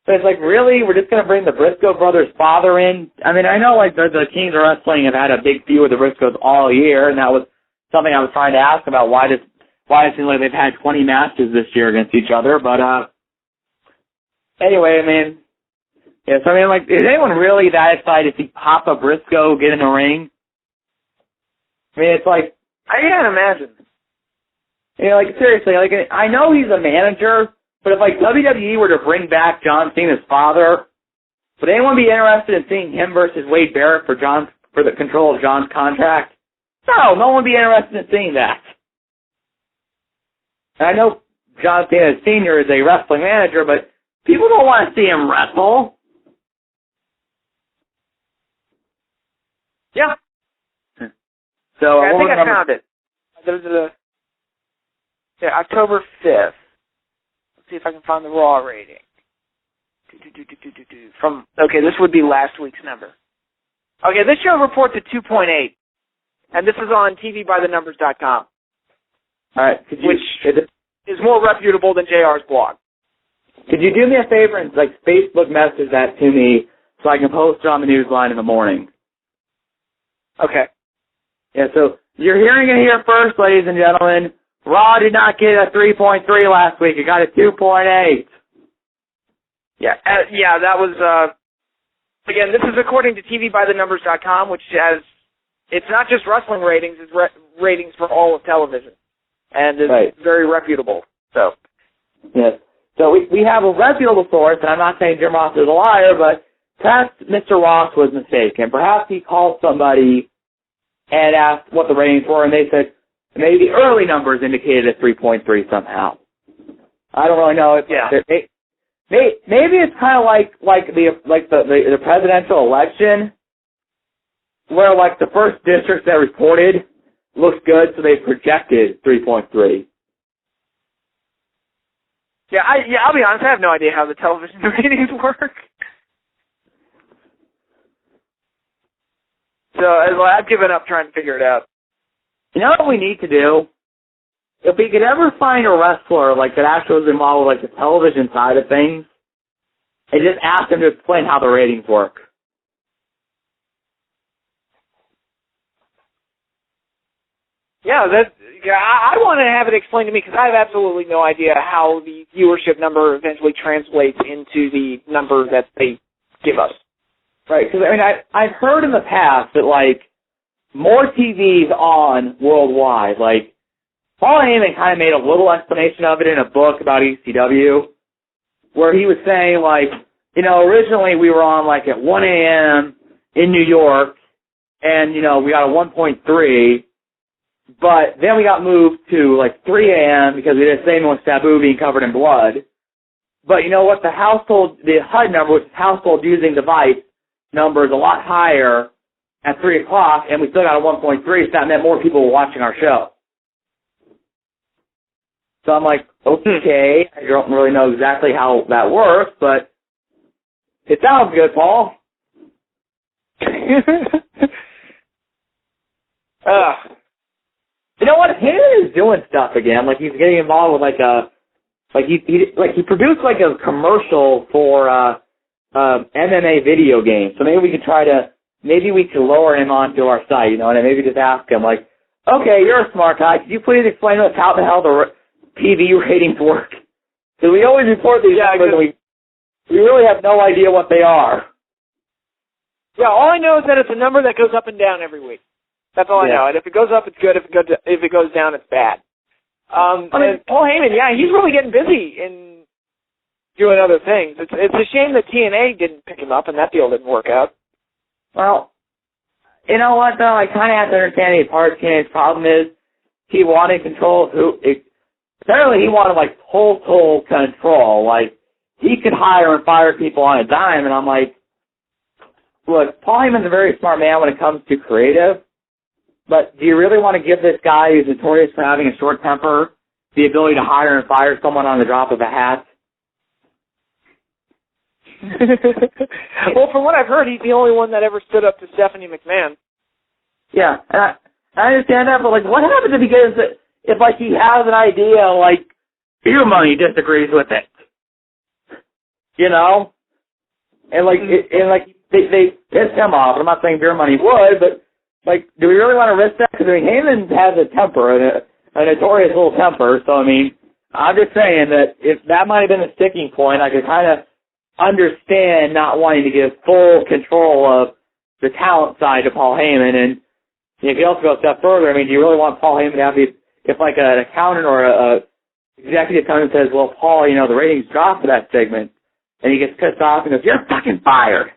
But it's like, really? We're just going to bring the Briscoe brothers' father in? I mean, I know, like, the Kings of Wrestling have had a big feud with the Briscoes all year, and that was something I was trying to ask about. Why it seems like they've had 20 matches this year against each other. But, anyway, I mean, yeah, so I mean, like, is anyone really that excited to see Papa Briscoe get in the ring? I mean, it's like, I can't imagine. You know, like, seriously, like, I know he's a manager, but if, like, WWE were to bring back John Cena's father, would anyone be interested in seeing him versus Wade Barrett for the control of John's contract? No one would be interested in seeing that. And I know John Cena Sr. is a wrestling manager, but people don't want to see him wrestle. Yeah. So I think I found it. There's October 5th. Let's see if I can find the Raw rating. This would be last week's number. Okay, this show reports at 2.8, and this is on tvbythenumbers.com, which is more reputable than JR's blog. Could you do me a favor and like Facebook message that to me so I can post it on the Newsline in the morning? Okay. Yeah, so you're hearing it here first, ladies and gentlemen. Raw did not get a 3.3 last week. It got a 2.8. Yeah, that was again, this is according to TVByTheNumbers.com, which has, it's not just wrestling ratings, it's ratings for all of television. And it's very reputable. So. Yes. So we have a reputable source, and I'm not saying Jim Ross is a liar, but perhaps Mr. Ross was mistaken. Perhaps he called somebody and asked what the ratings were, and they said maybe the early numbers indicated a 3.3 somehow. I don't really know. Maybe it's kind of like the presidential election, where like the first district that reported looks good, so they projected 3.3. Yeah, I'll be honest, I have no idea how the television ratings work. So I've given up trying to figure it out. You know what we need to do? If we could ever find a wrestler like that actually was involved with like the television side of things, and just ask them to explain how the ratings work. Yeah, I want to have it explained to me because I have absolutely no idea how the viewership number eventually translates into the number that they give us. Right, because I mean, I've heard in the past that like more TVs on worldwide. Like Paul Heyman kind of made a little explanation of it in a book about ECW, where he was saying like, you know, originally we were on like at 1 a.m. in New York, and you know we got a 1.3. But then we got moved to like 3 a.m. because we did the same with Sabu being covered in blood. But you know what? The HUD number, which is household using device number, is a lot higher at 3 o'clock, and we still got a 1.3, so that meant more people were watching our show. So I'm like, okay, I don't really know exactly how that works, but it sounds good, Paul. You know what? Heyman is doing stuff again. Like he's getting involved with he produced like a commercial for MMA video games. So maybe we could lower him onto our site, you know, and maybe just ask him like, okay, you're a smart guy. Could you please explain to us how the hell the TV ratings work? Because we always report these numbers and we really have no idea what they are. Yeah, all I know is that it's a number that goes up and down every week. That's all I know. And if it goes up, it's good. If it goes down, it's bad. And Paul Heyman, yeah, he's really getting busy in doing other things. It's a shame that TNA didn't pick him up and that deal didn't work out. Well, you know what, though? I kind of have to understand part of TNA's problem is he wanted control of apparently he wanted, like, total control. Like, he could hire and fire people on a dime, and I'm like, look, Paul Heyman's a very smart man when it comes to creative, but do you really want to give this guy who's notorious for having a short temper the ability to hire and fire someone on the drop of a hat? Well, from what I've heard, he's the only one that ever stood up to Stephanie McMahon. Yeah, and I understand that, but, like, what happens if like, he has an idea, like, beer money disagrees with it? You know? And, like, they piss him off. I'm not saying beer money would, but, like, do we really want to risk that? Because, I mean, Heyman has a temper, a notorious little temper, so, I mean, I'm just saying that if that might have been a sticking point, I could kind of understand not wanting to give full control of the talent side to Paul Heyman. And if you also go a step further, I mean, do you really want Paul Heyman to have if like an accountant or a executive comes and says, well, Paul, you know, the ratings dropped for that segment, and he gets pissed off and goes, you're fucking fired.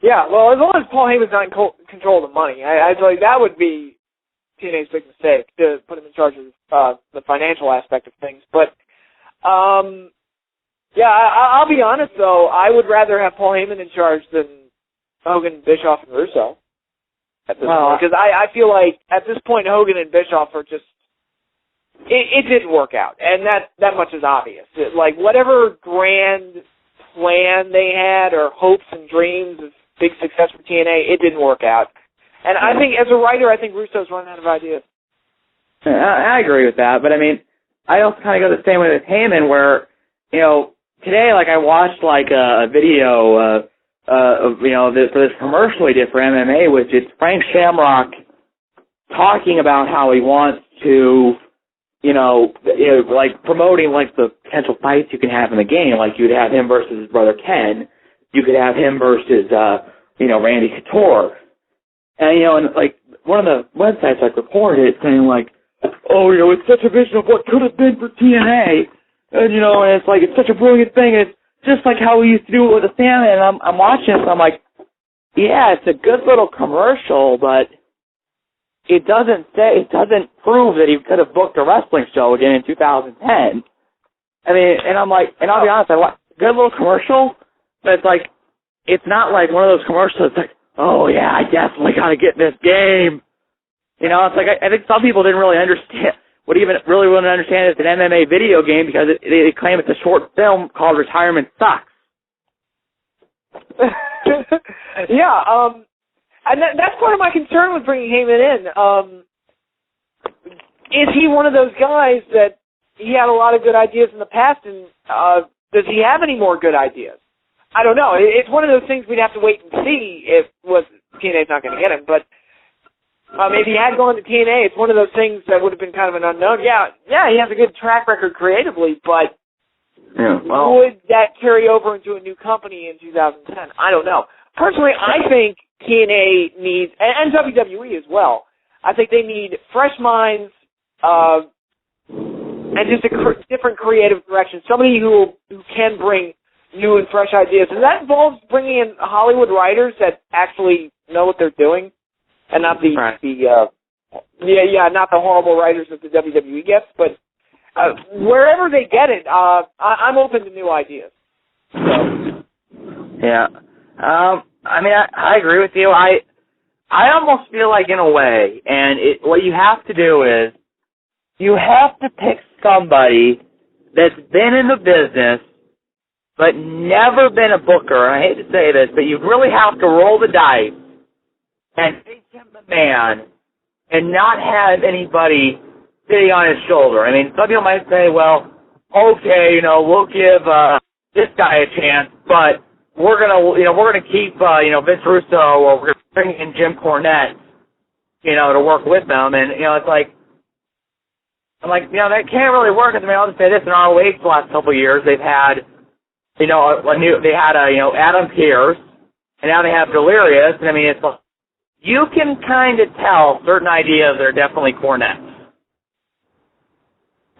Yeah, well, as long as Paul Heyman's not in control of the money, I feel like that would be TNA's big mistake, to put him in charge of the financial aspect of things. But, yeah, I'll be honest, though, I would rather have Paul Heyman in charge than Hogan, Bischoff, and Russo at this point. Because I feel like at this point, Hogan and Bischoff are just, it didn't work out. And that much is obvious. Like, whatever grand plan they had or hopes and dreams of big success for TNA, it didn't work out. And I think, as a writer, I think Russo's run out of ideas. I agree with that, but I mean, I also kind of go the same way with Heyman, where, you know, today, like, I watched, like, a video, you know, for this commercial he did for MMA, which is Frank Shamrock talking about how he wants to like promoting like the potential fights you can have in the game. Like you'd have him versus his brother Ken. You could have him versus, Randy Couture. And, and like one of the websites like reported it saying like, oh, it's such a vision of what could have been for TNA. And, and it's like, it's such a brilliant thing. And it's just like how we used to do it with the Sandman. And I'm watching this and I'm like, yeah, it's a good little commercial, but it doesn't prove that he could have booked a wrestling show again in 2010. I mean, and I'm like, and I'll be honest, good little commercial, but it's like, it's not like one of those commercials that's like, oh yeah, I definitely gotta get in this game. It's like, I think some people didn't really understand, would understand it's an MMA video game because they claim it's a short film called Retirement Sucks. Yeah, and that's part of my concern with bringing Heyman in. Is he one of those guys that he had a lot of good ideas in the past, and does he have any more good ideas? I don't know. It's one of those things we'd have to wait and see if TNA's not going to get him. But if he had gone to TNA, it's one of those things that would have been kind of an unknown. Yeah, he has a good track record creatively, but would that carry over into a new company in 2010? I don't know. Personally, I think TNA needs, and WWE as well, I think they need fresh minds and just a different creative direction. Somebody who can bring new and fresh ideas. And that involves bringing in Hollywood writers that actually know what they're doing and not not the horrible writers that the WWE gets, but wherever they get it, I'm open to new ideas. So. Yeah. I agree with you. I almost feel like, in a way, and what you have to do is you have to pick somebody that's been in the business but never been a booker. I hate to say this, but you really have to roll the dice and make him the man and not have anybody sitting on his shoulder. I mean, some people might say, well, okay, we'll give this guy a chance, but we're gonna keep Vince Russo, or we're gonna bring in Jim Cornette, to work with them, and it's like, I'm like, that can't really work. I mean, I'll just say this: in ROH the last couple of years, they've had, Adam Pearce, and now they have Delirious, and I mean, it's like, you can kind of tell certain ideas are definitely Cornette,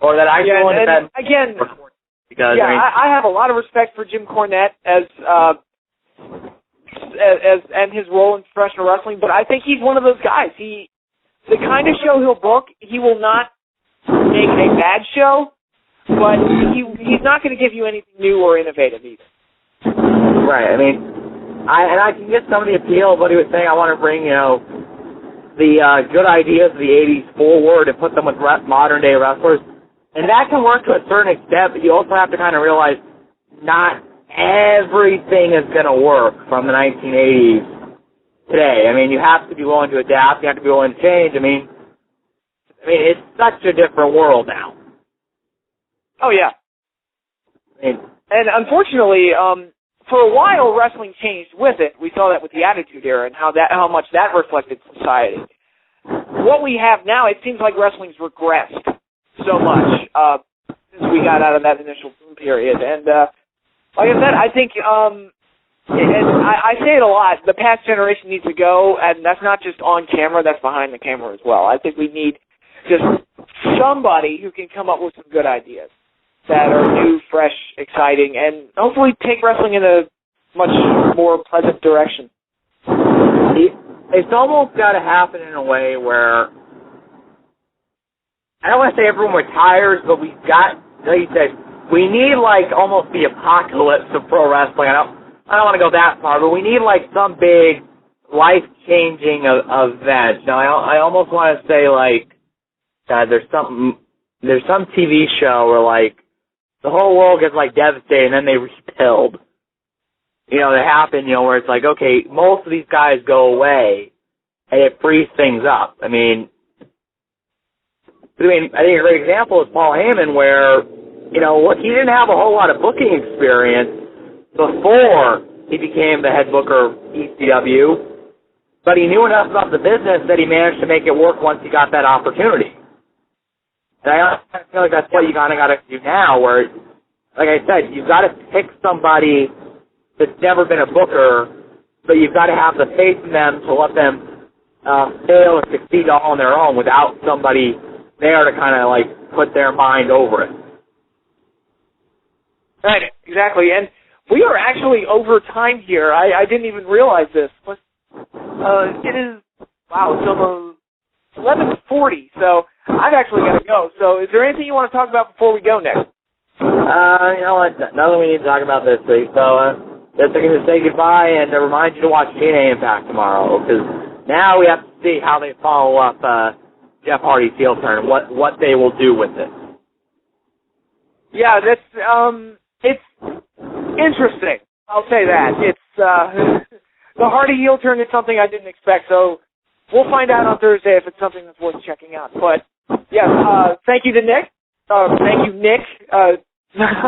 or that I go into that again. Because, I have a lot of respect for Jim Cornette as and his role in professional wrestling, but I think he's one of those guys. The kind of show he'll book, he will not make a bad show, but he's not going to give you anything new or innovative either. Right. I mean, I can get some of the appeal of what he was saying. I want to bring the good ideas of the '80s forward and put them with modern day wrestlers. And that can work to a certain extent, but you also have to kind of realize not everything is going to work from the 1980s today. I mean, you have to be willing to adapt. You have to be willing to change. I mean, it's such a different world now. Oh, yeah. And unfortunately, for a while, wrestling changed with it. We saw that with the Attitude Era and how much that reflected society. What we have now, it seems like wrestling's regressed so much since we got out of that initial boom period. And like I said, I think, and I say it a lot, the past generation needs to go, and that's not just on camera, that's behind the camera as well. I think we need just somebody who can come up with some good ideas that are new, fresh, exciting, and hopefully take wrestling in a much more pleasant direction. It's almost got to happen in a way where, I don't want to say everyone retires, but we've got, like you said, we need like almost the apocalypse of pro wrestling. I don't want to go that far, but we need like some big life-changing event. Now, I almost want to say like, there's some TV show where like the whole world gets like devastated and then they rebuild. That happen, where it's like, okay, most of these guys go away and it frees things up. I think a great example is Paul Heyman, where, look, he didn't have a whole lot of booking experience before he became the head booker of ECW, but he knew enough about the business that he managed to make it work once he got that opportunity. And I feel like that's what you kind of got to do now, where, like I said, you've got to pick somebody that's never been a booker, but you've got to have the faith in them to let them fail and succeed all on their own without somebody there to kind of, like, put their mind over it. Right, exactly. And we are actually over time here. I didn't even realize this. But, it is, wow, it's almost 11:40, so I've actually got to go. So is there anything you want to talk about before we go next? You know what? Nothing we need to talk about this week. So just going to say goodbye and to remind you to watch TNA Impact tomorrow, because now we have to see how they follow up Jeff Hardy's heel turn and what they will do with it. Yeah, that's it's interesting. I'll say that. It's the Hardy heel turn is something I didn't expect, so we'll find out on Thursday if it's something that's worth checking out. But yeah, thank you to Nick. Thank you, Nick. I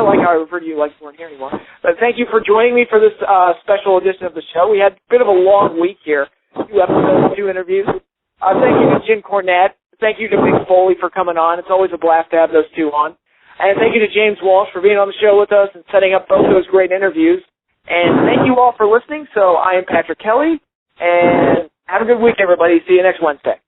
like how I refer to you like you weren't here anymore. But thank you for joining me for this special edition of the show. We had a bit of a long week here. 2 episodes, 2 interviews. Thank you to Jim Cornette. Thank you to Mick Foley for coming on. It's always a blast to have those two on. And thank you to James Walsh for being on the show with us and setting up both those great interviews. And thank you all for listening. So I am Patrick Kelly, and have a good week, everybody. See you next Wednesday.